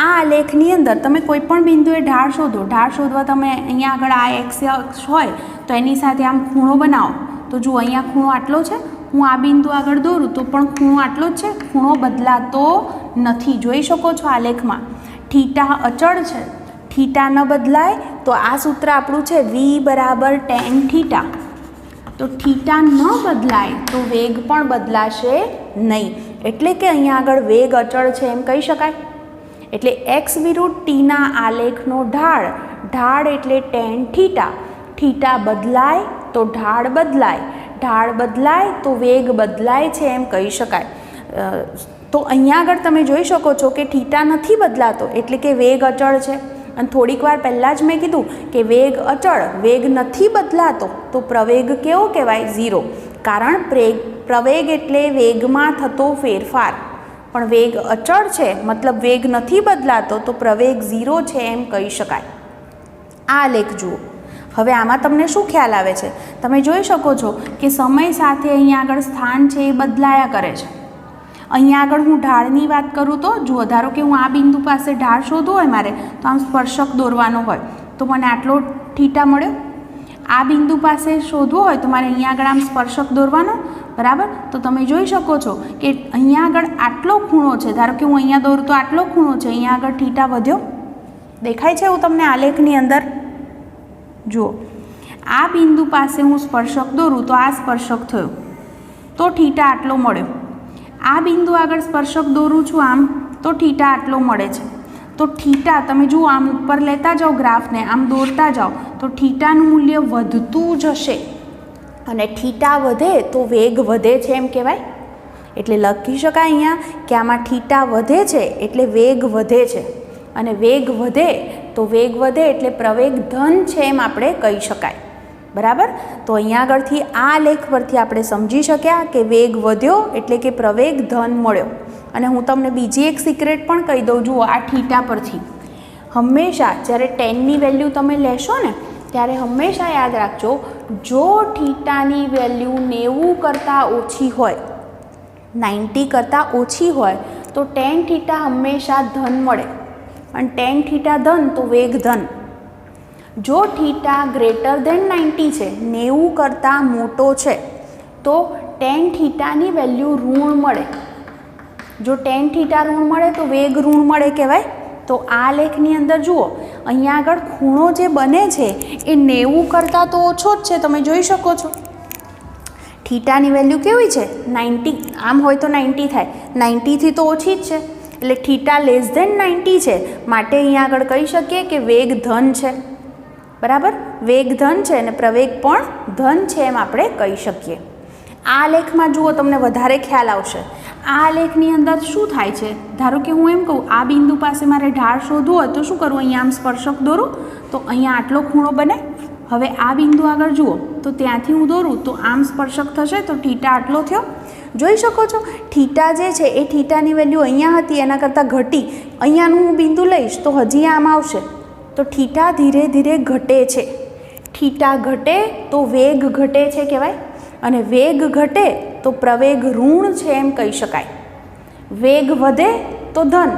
આ આલેખની અંદર તમે કોઈ પણ બિંદુએ ઢાળ શોધો. ઢાળ શોધવા તમે અહીંયા આગળ આ એક્સ અક્ષ હોય તો એની સાથે આમ ખૂણો બનાવો. તો જુઓ અહીંયા ખૂણો આટલો છે, હું આ બિંદુ આગળ દોરું તો પણ ખૂણો આટલો જ છે, ખૂણો બદલાતો નથી. જોઈ શકો છો આલેખમાં થીટા અચળ છે, થીટા ન બદલાય તો આ સૂત્ર આપણું છે v બરાબર tan થીટા. તો થીટા ન બદલાય તો વેગ પણ બદલાશે નહીં. એટલે કે અહીંયા આગળ વેગ અચળ છે એમ કહી શકાય. એટલે એક્સ વિરુદ્ધ ટીના આલેખનો ઢાળ, ઢાળ એટલે ટેન થીટા, થીટા બદલાય તો ઢાળ બદલાય, ઢાળ બદલાય તો વેગ બદલાય છે એમ કહી શકાય. તો અહીંયા આગળ તમે જોઈ શકો છો કે થીટા નથી બદલાતો એટલે કે વેગ અચળ છે. અને થોડીક વાર પહેલાં જ મેં કીધું કે વેગ અચળ, વેગ નથી બદલાતો તો પ્રવેગ કેવો કહેવાય? ઝીરો. કારણ પ્રવેગ એટલે વેગમાં થતો ફેરફાર, પણ વેગ અચળ છે મતલબ વેગ નથી બદલાતો તો પ્રવેગ ઝીરો છે એમ કહી શકાય. આ લેખ જુઓ. હવે આમાં તમને શું ખ્યાલ આવે છે? તમે જોઈ શકો છો કે સમય સાથે અહીંયા આગળ સ્થાન છે એ બદલાયા કરે છે. અહીંયા આગળ હું ઢાળની વાત કરું તો જુઓ, ધારો કે હું આ બિંદુ પાસે ઢાળ શોધવું હોય મારે તો આમ સ્પર્શક દોરવાનો હોય તો મને આટલો થીટા મળ્યો. આ બિંદુ પાસે શોધવું હોય તો મારે અહીંયા આગળ આમ સ્પર્શક દોરવાનો, બરાબર? તો તમે જોઈ શકો છો કે અહીંયા આગળ આટલો ખૂણો છે, ધારો કે હું અહીંયા દોરું તો આટલો ખૂણો છે, અહીંયા આગળ થીટા વધ્યો. દેખાય છે એવું તમને આલેખની અંદર? જુઓ, આ બિંદુ પાસે હું સ્પર્શક દોરું તો આ સ્પર્શક થયો તો થીટા આટલો મળ્યો. આ બિંદુ આગળ સ્પર્શક દોરું છું આમ તો થીટા આટલો મળે છે. તો થીટા તમે જુઓ, આમ ઉપર લેતા જાઓ ગ્રાફને, આમ દોરતા જાઓ તો થીટાનું મૂલ્ય વધતું જશે અને થીટા વધે તો વેગ વધે છે એમ કહેવાય. એટલે લખી શકાય અહીંયા કે આમાં થીટા વધે છે એટલે વેગ વધે છે, અને વેગ વધે તો વેગ વધે એટલે પ્રવેગ ધન છે એમ આપણે કહી શકાય. બરાબર? તો અહીંયા આગળથી આ લેખ પરથી આપણે સમજી શક્યા કે વેગ વધ્યો એટલે કે પ્રવેગ ધન મળ્યો. અને હું તમને બીજી એક સિક્રેટ પણ કહી દઉં. જુઓ, આ થીટા પરથી હંમેશા જ્યારે ટેનની વેલ્યુ તમે લેશો ને ત્યારે હંમેશા યાદ રાખજો, જો થીટાની વેલ્યુ 90 કરતાં ઓછી હોય, 90 કરતાં ઓછી હોય તો ટેન થીટા હંમેશા ધન મળે, અને ટેન થીટા ધન તો વેગ ધન. જો થીટા ગ્રેટર ધેન 90 છે, 90 કરતાં મોટો છે, તો ટેન થીટાની વેલ્યુ ઋણ મળે. જો ટેન થીટા ઋણ મળે તો વેગ ઋણ મળે કહેવાય. તો આ લેખની અંદર જુઓ, અહીંયા આગળ ખૂણો જે બને છે એ 90 કરતાં તો ઓછો જ છે, તમે જોઈ શકો છો. થીટાની વેલ્યુ કેવી છે? 90. આમ હોય તો 90 થાય, 90થી તો ઓછી જ છે. એટલે થીટા લેસ ધેન 90 છે, માટે અહીંયા આગળ કહી શકીએ કે વેગ ધન છે. બરાબર? વેગ ધન છે અને પ્રવેગ પણ ધન છે એમ આપણે કહી શકીએ. આ લેખમાં જુઓ, તમને વધારે ખ્યાલ આવશે. આ લેખની અંદર શું થાય છે? ધારો કે હું એમ કહું, આ બિંદુ પાસે મારે ઢાળ શોધવું હોય તો શું કરવું? અહીંયા આમ સ્પર્શક દોરું તો અહીંયા આટલો ખૂણો બને. હવે આ બિંદુ આગળ જુઓ તો ત્યાંથી હું દોરું તો આમ સ્પર્શક થશે તો થીટા આટલો થયો. જોઈ શકો છો, થીટા જે છે એ થીટાની વેલ્યુ અહીંયા હતી એના કરતાં ઘટી. અહીંયાનું હું બિંદુ લઈશ તો હજી આમ આવશે, તો થીટા ધીરે ધીરે ઘટે છે. થીટા ઘટે તો વેગ ઘટે છે કહેવાય, અને વેગ ઘટે તો પ્રવેગ ઋણ છે એમ કહી શકાય. વેગ વધે તો ધન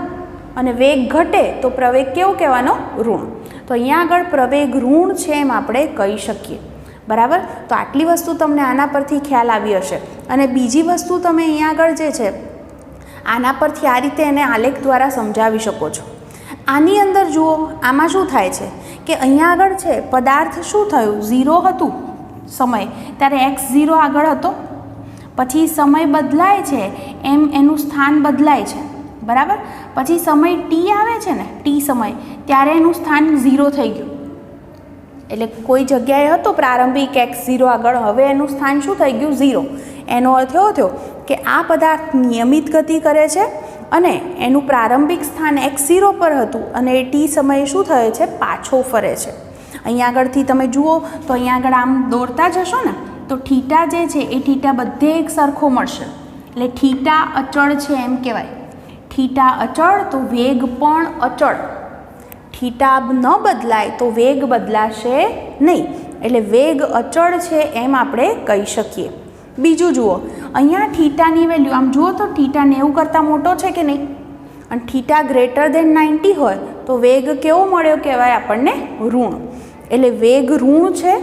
અને વેગ ઘટે તો પ્રવેગ કેવો કહેવાનો? ઋણ. તો અહીંયા આગળ પ્રવેગ ઋણ છે એમ આપણે કહી શકીએ. બરાબર? તો આટલી વસ્તુ તમને આના પરથી ખ્યાલ આવી હશે. અને બીજી વસ્તુ તમે અહીંયા આગળ જે છે આના પરથી આ રીતે એને આલેખ દ્વારા સમજાવી શકો છો. આની અંદર જુઓ, આમાં શું થાય છે કે અહીંયા આગળ છે પદાર્થ શું થયું? 0 હતું સમય, ત્યારે x0 આગળ હતો. પછી સમય બદલાય છે એમ એનું સ્થાન બદલાય છે. બરાબર? પછી સમય t આવે છે ને, t સમય, ત્યારે એનું સ્થાન 0 થઈ ગયું. એટલે કોઈ જગ્યાએ હતો પ્રારંભિક x0 આગળ, હવે એનું સ્થાન શું થઈ ગયું? 0. એનો અર્થ એવો થયો કે આ પદાર્થ નિયમિત ગતિ કરે છે અને એનું પ્રારંભિક સ્થાન x0 પર હતું અને એ t સમયે શું થયો છે? પાછો ફરે છે. અહીંયા આગળથી તમે જુઓ તો અહીંયા આગળ આમ દોરતા જશો ને તો થીટા જે છે એ થીટા બધે એક સરખો મળશે. એટલે થીટા અચળ છે એમ કહેવાય. થીટા અચળ તો વેગ પણ અચળ. થીટા ન બદલાય તો વેગ બદલાશે નહીં. એટલે વેગ અચળ છે એમ આપણે કહી શકીએ. બીજું જુઓ, અહીંયા થીટાની વેલ્યુ આમ જુઓ તો થીટા 90 કરતાં મોટો છે કે નહીં? અને થીટા ગ્રેટર ધેન 90 હોય તો વેગ કેવો મળ્યો કહેવાય આપણને? ઋણ. એટલે વેગ ઋણ છે.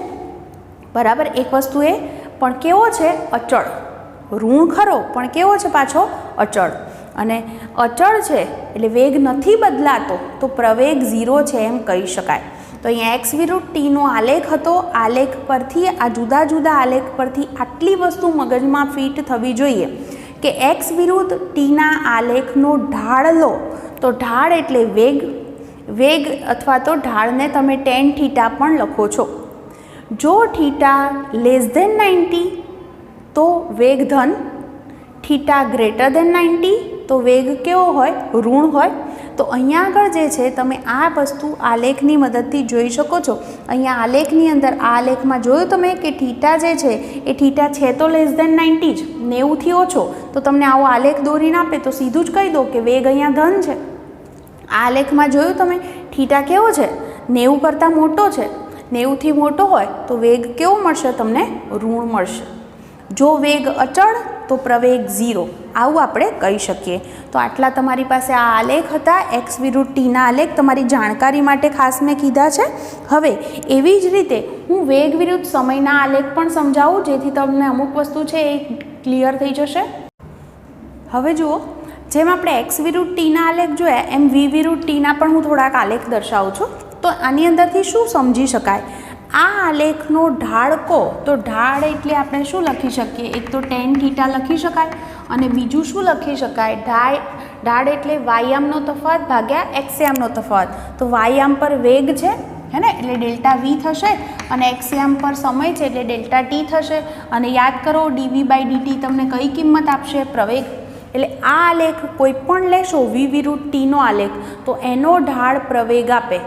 બરાબર? એક વસ્તુ એ પણ કેવો છે? અચળ. ઋણ ખરો પણ કેવો છે પાછો? અચળ. અને અચળ છે એટલે વેગ નથી બદલાતો તો પ્રવેગ 0 છે એમ કહી શકાય. તો અહીંયા એક્સ વિરુદ્ધ ટીનો આલેખ હતો. આલેખ પરથી આ જુદા જુદા આલેખ પરથી આટલી વસ્તુ મગજમાં ફિટ થવી જોઈએ કે એક્સ વિરુદ્ધ ટીના આલેખનો ઢાળ લો તો ઢાળ એટલે વેગ, વેગ અથવા તો ઢાળને તમે ટેન થીટા પણ લખો છો. જો થીટા લેસ ધેન 90 તો વેગ ધન, થીટા ગ્રેટર ધેન 90 તો વેગ કેવો હોય? ઋણ હોય. તો અહીંયા આગળ જે છે તમે આ વસ્તુ આલેખની મદદથી જોઈ શકો છો. અહીંયા આલેખની અંદર આ આલેખમાં જોયું તમે કે થીટા જે છે એ થીટા છે તો લેસ ધેન 90 જ, 90થી ઓછો. તો તમને આવો આલેખ દોરીને આપે તો સીધું જ કહી દો કે વેગ અહીંયા ધન છે. આ આલેખમાં જોયું તમે થીટા કેવો છે? 90 કરતાં મોટો છે. 90થી મોટો હોય તો વેગ કેવો મળશે? તમને ઋણ મળશે. જો વેગ અચળ તો પ્રવેગ 0, આવું આપણે કહી શકીએ. તો આટલા તમારી પાસે આ આલેખ હતા, એક્સ વિરુદ્ધ ટીના આલેખ તમારી જાણકારી માટે ખાસ મેં કીધા છે. હવે એવી જ રીતે હું વેગ વિરુદ્ધ સમયના આલેખ પણ સમજાવું જેથી તમને અમુક વસ્તુ છે એ ક્લિયર થઈ જશે. હવે જુઓ, જેમ આપણે એક્સ વિરુદ્ધ ટીના આલેખ જોયા એમ વી વિરુદ્ધ ટીના પણ હું થોડાક આલેખ દર્શાવું છું. તો આની અંદરથી શું સમજી શકાય? આ આલેખનો ઢાળ કહો તો ઢાળ એટલે આપણે શું લખી શકીએ? એક તો ટેન થીટા લખી શકાય અને બીજું શું લખી શકાય? ઢાળ એટલે વાયામનો તફાવત ભાગ્યા એક્સયામનો તફાવત. તો વાયામ પર વેગ છે હે ને, એટલે ડેલ્ટા વી થશે અને એક્સયામ પર સમય છે એટલે ડેલ્ટા ટી થશે. અને યાદ કરો ડીવી બાય ડીટી તમને કઈ કિંમત આપશે? પ્રવેગ. એટલે આ આલેખ કોઈ પણ લેશો વી વિરુદ્ધ ટીનો આલેખ તો એનો ઢાળ પ્રવેગ આપે.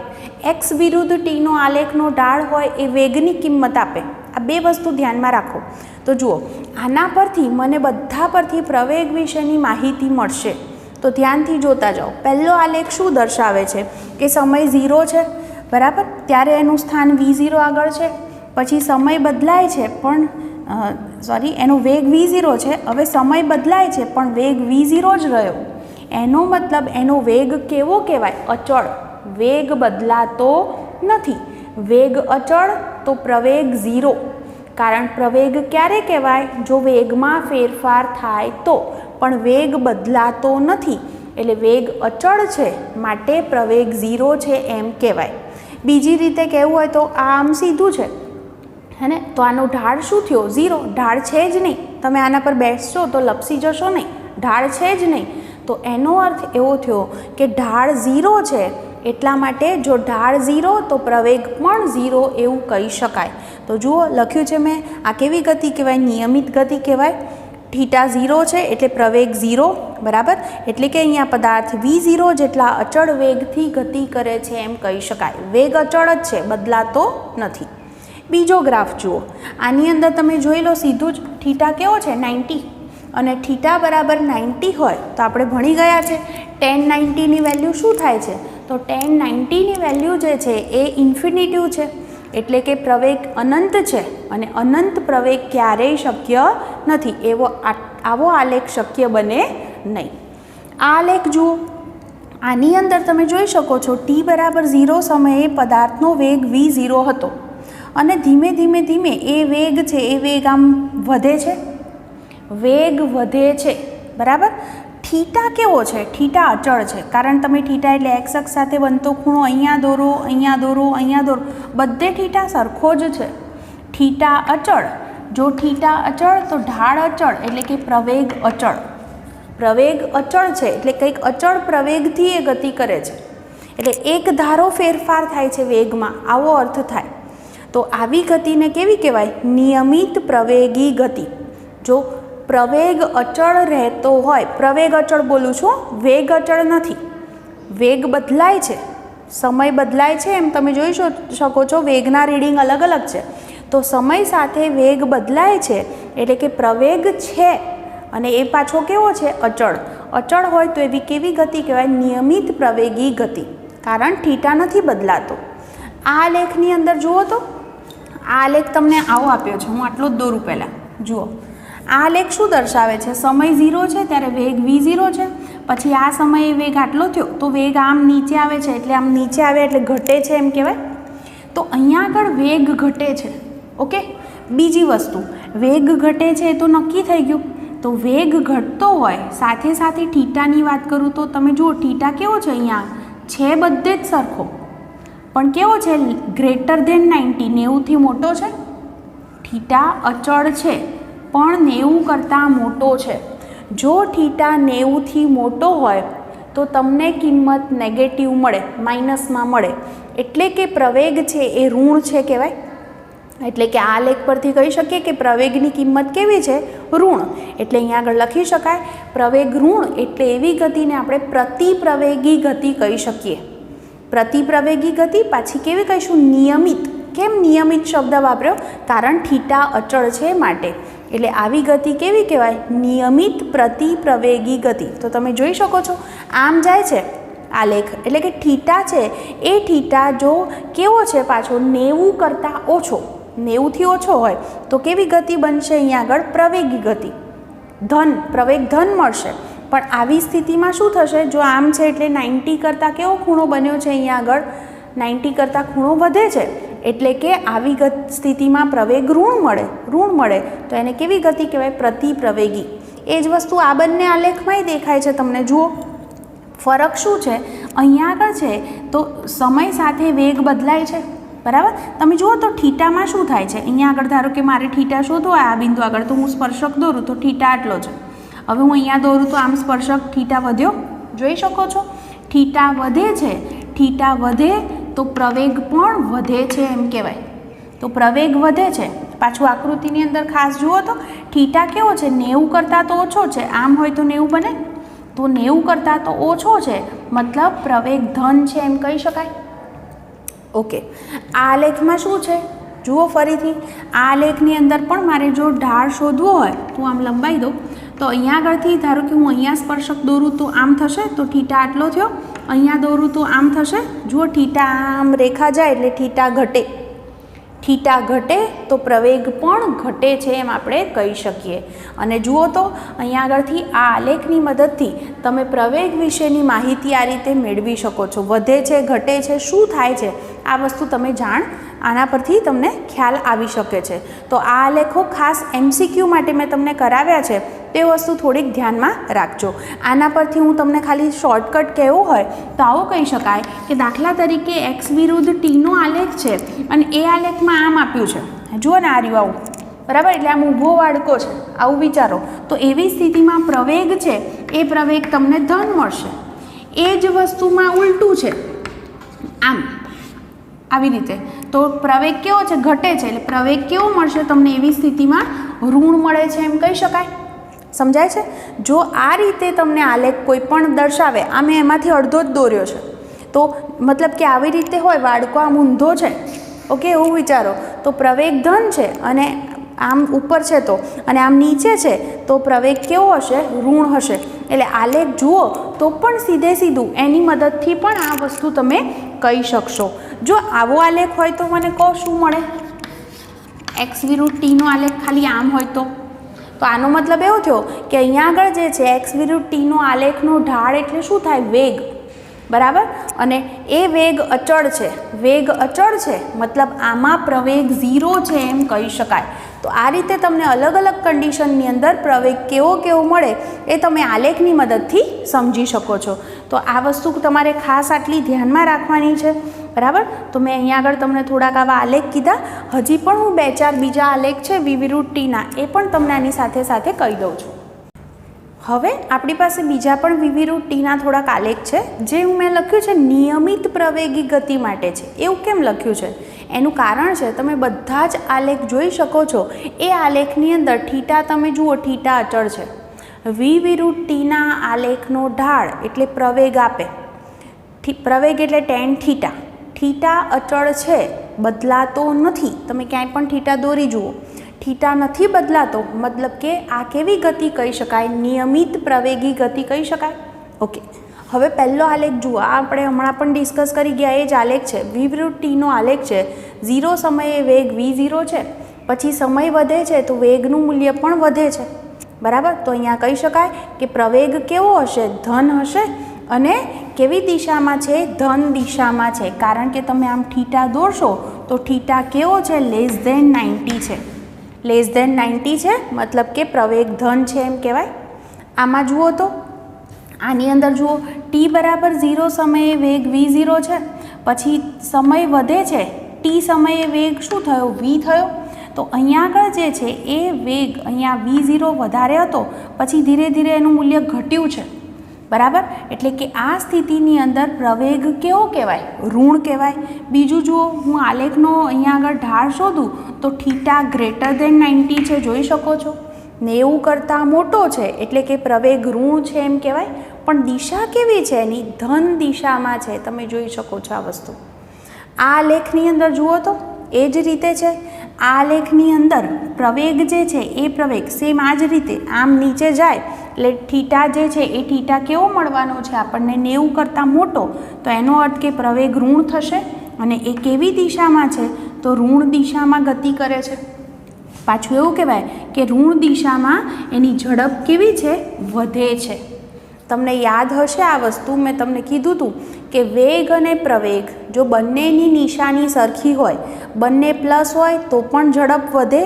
એક્સ વિરુદ્ધ ટીનો આલેખનો ઢાળ હોય એ વેગની કિંમત આપે. આ બે વસ્તુ ધ્યાનમાં રાખો. તો જુઓ, આના પરથી મને બધા પરથી પ્રવેગ વિશેની માહિતી મળશે. તો ધ્યાનથી જોતા જાઓ. પહેલો આલેખ શું દર્શાવે છે કે સમય 0 છે, બરાબર, ત્યારે એનું સ્થાન v0 આગળ છે. પછી સમય બદલાય છે પણ એનો વેગ v0 છે. હવે સમય બદલાય છે પણ વેગ v0 જ રહ્યો. એનો મતલબ એનો વેગ કેવો કહેવાય? અચળ. વેગ બદલાતો નથી. વેગ અચળ તો પ્રવેગ 0. કારણ પ્રવેગ ક્યારે કહેવાય? જો વેગમાં ફેરફાર થાય તો. પણ વેગ બદલાતો નથી એટલે વેગ અચળ છે માટે પ્રવેગ 0 છે એમ કહેવાય. બીજી રીતે કહેવું હોય તો આ આમ સીધું છે હે ને, તો આનો ઢાળ શું થયો? 0. ઢાળ છે જ નહીં. તમે આના પર બેસશો તો લપસી જશો નહીં, ઢાળ છે જ નહીં. તો એનો અર્થ એવો થયો કે ઢાળ 0 છે એટલા માટે જો ઢાળ 0 તો પ્રવેગ પણ 0 એવું કહી શકાય. તો જુઓ લખ્યું છે મેં, આ કેવી ગતિ કહેવાય? નિયમિત ગતિ કહેવાય. થીટા 0 છે એટલે પ્રવેગ 0, બરાબર. એટલે કે અહીંયા પદાર્થ v0 જેટલા અચળ વેગથી ગતિ કરે છે એમ કહી શકાય. વેગ અચળ જ છે, બદલાતો નથી. બીજો ગ્રાફ જુઓ, આની અંદર તમે જોઈ લો સીધું જ થીટા કેવો છે? 90. અને થીટા બરાબર 90 હોય તો આપણે ભણી ગયા છે tan 90ની વેલ્યુ શું થાય છે? તો tan 90ની વેલ્યુ જે છે એ ઇન્ફિનિટિવ છે એટલે કે પ્રવેગ અનંત છે અને અનંત પ્રવેગ ક્યારેય શક્ય નથી. આવો આલેખ શક્ય બને નહીં. આ આલેખ જુઓ, આની અંદર તમે જોઈ શકો છો t બરાબર 0 સમયે પદાર્થનો વેગ v0 હતો અને ધીમે ધીમે ધીમે એ વેગ છે એ વેગ આમ વધે છે, વેગ વધે છે, બરાબર. થીટા કેવો છે? થીટા અચળ છે. કારણ તમે થીટા એટલે એક્સ અક્ષ સાથે બનતો ખૂણો અહીંયા દોરો, અહીંયા દોરો, અહીંયા દોરો, બધે થીટા સરખો જ છે. થીટા અચળ. જો થીટા અચળ તો ઢાળ અચળ એટલે કે પ્રવેગ અચળ. પ્રવેગ અચળ છે એટલે કંઈક અચળ પ્રવેગથી એ ગતિ કરે છે એટલે એક ધારો ફેરફાર થાય છે વેગમાં, આવો અર્થ થાય. તો આવી ગતિને કેવી કહેવાય? નિયમિત પ્રવેગી ગતિ. જો પ્રવેગ અચળ રહેતો હોય, પ્રવેગ અચળ બોલું છું, વેગ અચળ નથી. વેગ બદલાય છે, સમય બદલાય છે એમ તમે જોઈ શકો છો. વેગના રીડિંગ અલગ અલગ છે તો સમય સાથે વેગ બદલાય છે એટલે કે પ્રવેગ છે અને એ પાછો કેવો છે? અચળ. અચળ હોય તો એવી કેવી ગતિ કહેવાય? નિયમિત પ્રવેગી ગતિ. કારણ થીટા નથી બદલાતો. આ લેખની અંદર જુઓ તો આ લેખ તમને આવો આપ્યો છે, હું આટલો જ દોરું પહેલાં. જુઓ આ લેખ શું દર્શાવે છે? સમય 0 છે ત્યારે વેગ v0 છે. પછી આ સમયે વેગ આટલો થયો તો વેગ આમ નીચે આવે છે એટલે આમ નીચે આવે એટલે ઘટે છે એમ કહેવાય. તો અહીંયા આગળ વેગ ઘટે છે. ઓકે, બીજી વસ્તુ વેગ ઘટે છે એ તો નક્કી થઈ ગયું. તો વેગ ઘટતો હોય સાથે સાથે થીટાની વાત કરું તો તમે જુઓ થીટા કેવો છે? અહીંયા છે બધે જ સરખો. પણ કેવો છે? ગ્રેટર ધેન 90, 90થી મોટો છે. થીટા અચળ છે પણ 90 કરતાં મોટો છે. જો થીટા 90થી મોટો હોય તો તમને કિંમત નેગેટિવ મળે, માઇનસમાં મળે. એટલે કે પ્રવેગ છે એ ઋણ છે કહેવાય. એટલે કે આ લેખ પરથી કહી શકીએ કે પ્રવેગની કિંમત કેવી છે? ઋણ. એટલે અહીંયા આગળ લખી શકાય પ્રવેગ ઋણ એટલે એવી ગતિને આપણે પ્રતિપ્રવેગી ગતિ કહી શકીએ. પ્રતિપ્રવેગી ગતિ પાછી કેવી કહીશું? નિયમિત. કેમ નિયમિત શબ્દ વાપર્યો? કારણ થીટા અચળ છે માટે. એટલે આવી ગતિ કેવી કહેવાય? નિયમિત પ્રતિપ્રવેગી ગતિ. તો તમે જોઈ શકો છો આમ જાય છે આલેખ, એટલે કે થીટા છે એ થીટા જો કેવો છે પાછો 90 કરતાં ઓછો, 90થી ઓછો હોય તો કેવી ગતિ બનશે? અહીંયા આગળ પ્રવેગી ગતિ, ધન, પ્રવેગ ધન મળશે. પણ આવી સ્થિતિમાં શું થશે? જો આમ છે એટલે 90 કરતાં કેવો ખૂણો બન્યો છે? અહીંયા આગળ 90 કરતાં ખૂણો વધે છે. એટલે કે આવી સ્થિતિમાં પ્રવેગ ઋણ મળે તો એને કેવી ગતિ કહેવાય? પ્રતિપ્રવેગી. એ જ વસ્તુ આ બંને આલેખમાંય દેખાય છે તમને. જુઓ ફરક શું છે? અહીંયા આગળ છે તો સમય સાથે વેગ બદલાય છે, બરાબર. તમે જુઓ તો થીટામાં શું થાય છે? અહીંયા આગળ ધારો કે મારે થીટા શોધવો આ બિંદુ આગળ, તો હું સ્પર્શક દોરું તો થીટા આટલો છે. હવે હું અહીંયા દોરું તો આમ સ્પર્શક થીટા વધ્યો, જોઈ શકો છો. થીટા વધે છે, થીટા વધે તો પ્રવેગ પણ વધે છે એમ કહેવાય. તો પ્રવેગ વધે છે. પાછું આકૃતિની અંદર ખાસ જુઓ તો થીટા કેવો છે? 90 કરતાં તો ઓછો છે. આમ હોય તો 90 બને, તો 90 કરતાં તો ઓછો છે, મતલબ પ્રવેગ ધન છે એમ કહી શકાય. ઓકે, આ આલેખમાં શું છે? જુઓ ફરીથી આ આલેખની અંદર પણ મારે જો ઢાળ શોધવો હોય તો આમ લંબાઈ દો. તો અહીંયા આગળથી ધારો કે હું અહીંયા સ્પર્શક દોરું તો આમ થશે, તો થીટા આટલો થયો. અહીંયા દોરું તો આમ થશે. જુઓ થીટા આમ રેખા જાય એટલે થીટા ઘટે. થીટા ઘટે તો પ્રવેગ પણ ઘટે છે એમ આપણે કહી શકીએ. અને જુઓ તો અહીંયા આગળથી આ આલેખની મદદથી તમે પ્રવેગ વિશેની માહિતી આ રીતે મેળવી શકો છો. વધે છે, ઘટે છે, શું થાય છે આ વસ્તુ તમે જાણ આના પરથી તમને ખ્યાલ આવી શકે છે. તો આ આલેખો ખાસ MCQ માટે મેં તમને કરાવ્યા છે, તે વસ્તુ થોડીક ધ્યાનમાં રાખજો. આના પરથી હું તમને ખાલી શોર્ટકટ કહેવું હોય તો આવો કહી શકાય કે દાખલા તરીકે x વિરુદ્ધ t નો આલેખ છે અને એ આલેખમાં આમ આપ્યું છે. જુઓ ને આ રહ્યું આવું, બરાબર. એટલે આમ ઊભો વાડકો છે, આવું વિચારો. તો એવી સ્થિતિમાં પ્રવેગ છે એ પ્રવેગ તમને ધન મળશે. એ જ વસ્તુમાં ઉલટું છે, આમ આવી રીતે, તો પ્રવેગ કેવો છે? ઘટે છે. એટલે પ્રવેગ કેવો મળશે તમને? એવી સ્થિતિમાં ઋણ મળે છે એમ કહી શકાય. સમજાય છે? જો આ રીતે તમને આલેખ કોઈ પણ દર્શાવે, આ મેં એમાંથી અડધો જ દોર્યો છે, તો મતલબ કે આવી રીતે હોય, વાડકો આમ ઊંધો છે, ઓકે, એવું વિચારો, તો પ્રવેગ ધન છે અને આમ ઉપર છે તો, અને આમ નીચે છે તો પ્રવેગ કેવો હશે? ઋણ હશે. એટલે આલેખ જુઓ તો પણ સીધે સીધું એની મદદથી પણ આ વસ્તુ તમે કહી શકશો. જો આવો આલેખ હોય તો મને કહો શું મળે? x વિરુદ્ધ t નો આલેખ ખાલી આમ હોય તો આનો મતલબ એવો થયો કે અહીંયા આગળ જે છે x વિરુદ્ધ t નો આલેખનો ઢાળ એટલે શું થાય? વેગ, બરાબર. અને એ વેગ અચળ છે, વેગ અચળ છે મતલબ આમાં પ્રવેગ 0 છે એમ કહી શકાય. તો આ રીતે તમને અલગ અલગ કન્ડિશનની અંદર પ્રવેગ કેવો મળે એ તમે આલેખની મદદથી સમજી શકો છો. તો આ વસ્તુ તમારે ખાસ આટલી ધ્યાનમાં રાખવાની છે, બરાબર. તો મેં અહીંયા આગળ તમને થોડાક આવા આલેખ કીધા. હજી પણ હું 2-4 બીજા આલેખ છે v વિરુદ્ધ t ના, એ પણ તમને આની સાથે સાથે કહી દઉં છું. હવે આપણી પાસે બીજા પણ v વિરુદ્ધ t ના થોડાક આલેખ છે, જે મેં લખ્યું છે નિયમિત પ્રવેગી ગતિ માટે છે. એવું કેમ લખ્યું છે? એનું કારણ છે, તમે બધા જ આલેખ જોઈ શકો છો. એ આલેખની અંદર થીટા તમે જુઓ, થીટા અચળ છે. v વિરુદ્ધ t ના આલેખનો ઢાળ એટલે પ્રવેગ આપે. પ્રવેગ એટલે tan થીટા. થીટા અચળ છે, બદલાતો નથી. તમે ક્યાંય પણ થીટા દોરી જુઓ, થીટા નથી બદલાતો, મતલબ કે આ કેવી ગતિ કહી શકાય? નિયમિત પ્રવેગી ગતિ કહી શકાય. ઓકે, હવે પહેલો આલેખ જુઓ. આ આપણે હમણાં પણ ડિસ્કસ કરી ગયા એ જ આલેખ છે. v વિરુદ્ધ t નો આલેખ છે. 0 સમયે વેગ v0 છે, પછી સમય વધે છે તો વેગનું મૂલ્ય પણ વધે છે, બરાબર. તો અહીંયા કહી શકાય કે પ્રવેગ કેવો હશે? ધન હશે. અને કેવી દિશામાં છે? ધન દિશામાં છે. કારણ કે તમે આમ થીટા દોરશો તો થીટા કેવો છે? લેસ ધેન 90 છે. લેસ ધેન 90 છે મતલબ કે પ્રવેગ ધન છે એમ કહેવાય. આમાં જુઓ તો આની અંદર જુઓ t બરાબર 0 સમયે વેગ v0 છે, પછી સમય વધે છે, ટી સમયે વેગ શું થયો? v થયો. તો અહીંયા આગળ જે છે એ વેગ અહીંયા v0 વધારે હતો, પછી ધીરે ધીરે એનું મૂલ્ય ઘટ્યું છે, બરાબર. એટલે કે આ સ્થિતિની અંદર પ્રવેગ કેવો કહેવાય? ઋણ કહેવાય. બીજું જુઓ, હું આલેખનો અહીંયા આગળ ઢાળ શોધું તો થીટા ગ્રેટર દેન 90 છે, જોઈ શકો છો. 90 કરતાં મોટો છે એટલે કે પ્રવેગ ઋણ છે એમ કહેવાય. પણ દિશા કેવી છે એની? ધન દિશામાં છે. તમે જોઈ શકો છો આ વસ્તુ. આ આલેખની અંદર જુઓ તો એ જ રીતે છે. આ આલેખની અંદર પ્રવેગ જે છે એ પ્રવેગ સેમ આ જ રીતે આમ નીચે જાય એટલે થીટા જે છે એ થીટા કેવો મળવાનો છે આપણને? 90 કરતાં મોટો. તો એનો અર્થ કે પ્રવેગ ઋણ થશે. અને એ કેવી દિશામાં છે? તો ઋણ દિશામાં ગતિ કરે છે. પાછું એવું કહેવાય કે ઋણ દિશામાં એની ઝડપ કેવી છે? વધે છે. તમને યાદ હશે આ વસ્તુ, મેં તમને કીધું હતું કે વેગ અને પ્રવેગ જો બંનેની નિશાની સરખી હોય, બંને પ્લસ હોય તો પણ ઝડપ વધે,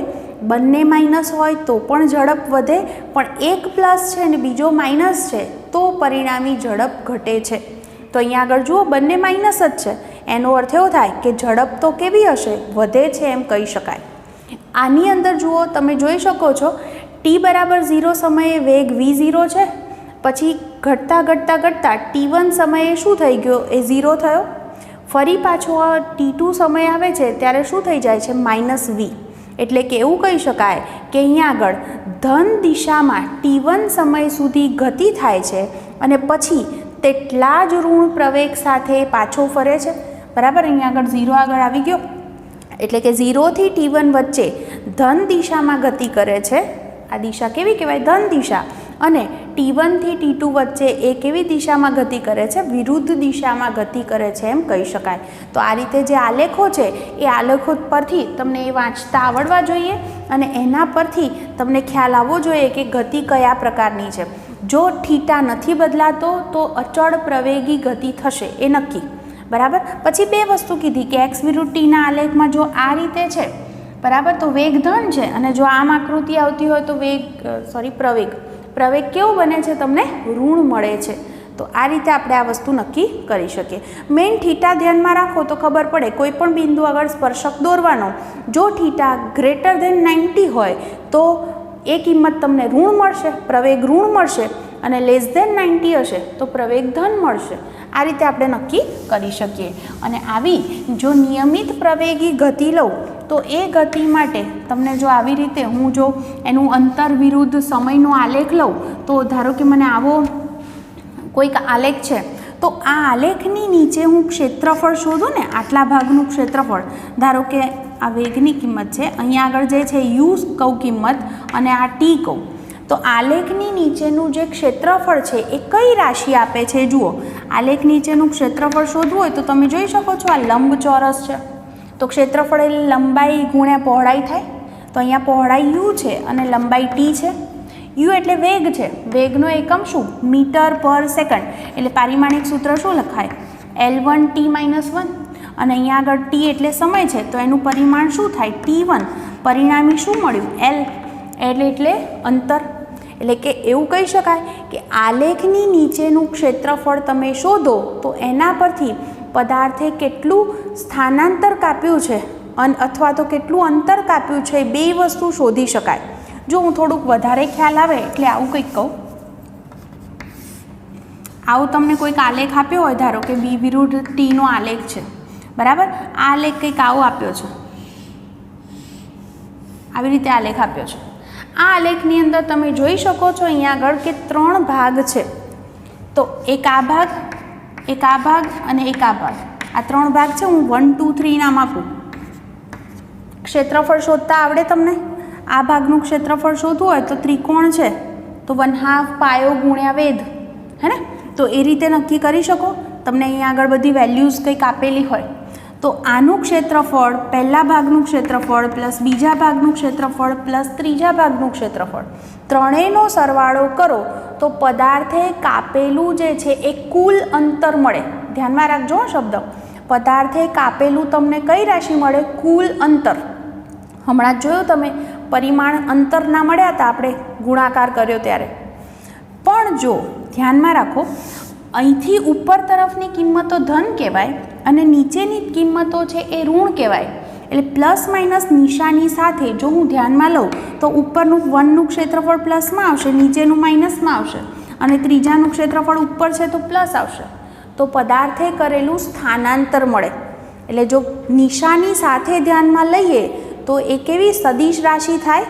બંને માઇનસ હોય તો પણ ઝડપ વધે, પણ એક પ્લસ છે અને બીજો માઇનસ છે તો પરિણામી ઝડપ ઘટે છે. તો અહીંયા આગળ જુઓ બંને માઇનસ જ છે, એનો અર્થ એવો થાય કે ઝડપ તો કેવી હશે? વધે છે એમ કહી શકાય. આની અંદર જુઓ, તમે જોઈ શકો છો t બરાબર 0 સમયે વેગ v0 છે, પછી ઘટતા ઘટતા ઘટતા t1 સમયે શું થઈ ગયો? એ 0 થયો. ફરી પાછો t2 સમય આવે છે ત્યારે શું થઈ જાય છે? -v. એટલે કે એવું કહી શકાય કે અહીંયા આગળ ધન દિશામાં t1 સમય સુધી ગતિ થાય છે અને પછી તેટલા જ ઋણ પ્રવેગ સાથે પાછો ફરે છે, બરાબર. અહીંયા આગળ 0 આગળ આવી ગયો એટલે કે 0 થી t1 વચ્ચે ધન દિશામાં ગતિ કરે છે. આ દિશા કેવી કહેવાય? ધન દિશા. અને t1 થી t2 વચ્ચે એ કેવી દિશામાં ગતિ કરે છે? વિરુદ્ધ દિશામાં ગતિ કરે છે એમ કહી શકાય. તો આ રીતે જે આલેખો છે એ આલેખો પરથી તમને એ વાંચતા આવડવા જોઈએ અને એના પરથી તમને ખ્યાલ આવવો જોઈએ કે ગતિ કયા પ્રકારની છે. જો થીટા નથી બદલાતો તો અચળ પ્રવેગી ગતિ થશે, એ નક્કી, બરાબર. પછી બે વસ્તુ કીધી કે x વિરુદ્ધ ટીના આલેખમાં જો આ રીતે છે, બરાબર, તો વેગ ધન છે, અને જો આમ આકૃતિ આવતી હોય તો પ્રવેગ કેવો બને છે? તમને ઋણ મળે છે. તો આ રીતે આપણે આ વસ્તુ નક્કી કરી શકીએ. મેઇન થીટા ધ્યાનમાં રાખો તો ખબર પડે. કોઈ પણ બિંદુ આગળ સ્પર્શક દોરવાનો, જો થીટા ગ્રેટર દેન 90 હોય તો એ કિંમત તમને ઋણ મળશે, પ્રવેગ ઋણ મળશે, અને લેસ દેન 90 હશે તો પ્રવેગ ધન મળશે. આ રીતે આપણે નક્કી કરી શકીએ. અને આવી જો નિયમિત પ્રવેગી ગતિ લઉં તો એ ગતિ માટે તમને જો આવી રીતે હું જો એનું અંતર વિરુદ્ધ સમયનો આલેખ લઉં તો ધારો કે મને આવો કોઈક આલેખ છે, તો આ આલેખની નીચે હું ક્ષેત્રફળ શોધું ને, આટલા ભાગનું ક્ષેત્રફળ, ધારો કે આ વેગની કિંમત છે, અહીંયા આગળ જે છે યુ કહું કિંમત અને આ ટી કહું, તો આલેખની નીચેનું જે ક્ષેત્રફળ છે એ કઈ રાશિ આપે છે? જુઓ, આલેખ નીચેનું ક્ષેત્રફળ શોધવું હોય તો તમે જોઈ શકો છો આ લંબચોરસ છે, તો ક્ષેત્રફળ એ લંબાઈ ગુણ્યા પહોળાઈ થાય. તો અહીંયા પહોળાઈ યુ છે અને લંબાઈ ટી છે. યુ એટલે વેગ છે, વેગનો એકમ શું? મીટર પર સેકન્ડ. એટલે પારિમાણિક સૂત્ર શું લખાય? L1 t - 1. અને અહીંયા આગળ t એટલે સમય છે તો એનું પરિમાણ શું થાય? t1. પરિણામી શું મળ્યું? L એટલે અંતર. એટલે કે એવું કહી શકાય કે આલેખની નીચેનું ક્ષેત્રફળ તમે શોધો તો એના પરથી પદાર્થે કેટલું સ્થાનાંતર કાપ્યું છે અથવા તો કેટલું અંતર કાપ્યું છે, બે વસ્તુ શોધી શકાય. જો હું થોડુંક વધારે ખ્યાલ આવે એટલે આવું કંઈક કહું, આવું તમને કોઈક આલેખ આપ્યો હોય, ધારો કે બી વિરુદ્ધ ટીનો આલેખ છે, બરાબર. આ આલેખ કંઈક આવો આપ્યો છે, આવી રીતે આલેખ આપ્યો છે. આ આલેખની અંદર તમે જોઈ શકો છો અહીંયા આગળ કે 3 ભાગ છે. તો એક આ ભાગ, એક આ ભાગ અને એક આ ભાગ, આ 3 ભાગ છે. હું 1 2 3 નામ આપું. ક્ષેત્રફળ શોધતા આવડે તમને? આ ભાગનું ક્ષેત્રફળ શોધવું હોય તો ત્રિકોણ છે તો 1/2 પાયો ગુણ્યા વેધ, હે ને? તો એ રીતે નક્કી કરી શકો. તમને અહીંયા આગળ બધી વેલ્યુઝ કંઈક આપેલી હોય તો આનું ક્ષેત્રફળ, પહેલા ભાગનું ક્ષેત્રફળ પ્લસ બીજા ભાગનું ક્ષેત્રફળ પ્લસ ત્રીજા ભાગનું ક્ષેત્રફળ, ત્રણેયનો સરવાળો કરો તો પદાર્થે કાપેલું જે છે એ કુલ અંતર મળે. ધ્યાનમાં રાખજો શબ્દ, પદાર્થે કાપેલું તમને કઈ રાશિ મળે? કુલ અંતર. હમણાં જોયું તમે, પરિમાણ અંતરના મળ્યા હતા આપણે ગુણાકાર કર્યો ત્યારે. પણ જો ધ્યાનમાં રાખો, અહીંથી ઉપર તરફની કિંમતો ધન કહેવાય અને નીચેની કિંમતો છે એ ઋણ કહેવાય. એટલે પ્લસ માઇનસ નિશાની સાથે જો હું ધ્યાનમાં લઉં તો ઉપરનું 1નું ક્ષેત્રફળ પ્લસમાં આવશે, નીચેનું માઇનસમાં આવશે અને ત્રીજાનું ક્ષેત્રફળ ઉપર છે તો પ્લસ આવશે. તો પદાર્થે કરેલું સ્થાનાંતર મળે. એટલે જો નિશાની સાથે ધ્યાનમાં લઈએ તો એ કેવી સદિશ રાશિ થાય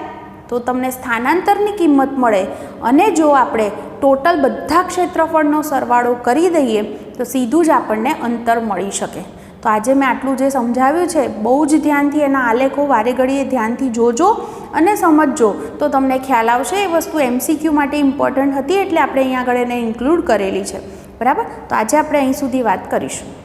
તો તમને સ્થાનાંતરની કિંમત મળે. અને જો આપણે ટોટલ બધા ક્ષેત્રફળનો સરવાળો કરી દઈએ તો સીધું જ આપણને અંતર મળી શકે. તો આજે મેં આટલું જે સમજાવ્યું છે બહુ જ ધ્યાનથી એના આલેખો વારે ઘડીએ ધ્યાનથી જોજો અને સમજજો તો તમને ખ્યાલ આવશે. એ વસ્તુ MCQ માટે ઇમ્પોર્ટન્ટ હતી એટલે આપણે અહીંયા આગળ એને ઇન્ક્લુડ કરેલી છે. બરાબર. તો આજે આપણે અહીં સુધી વાત કરીશું.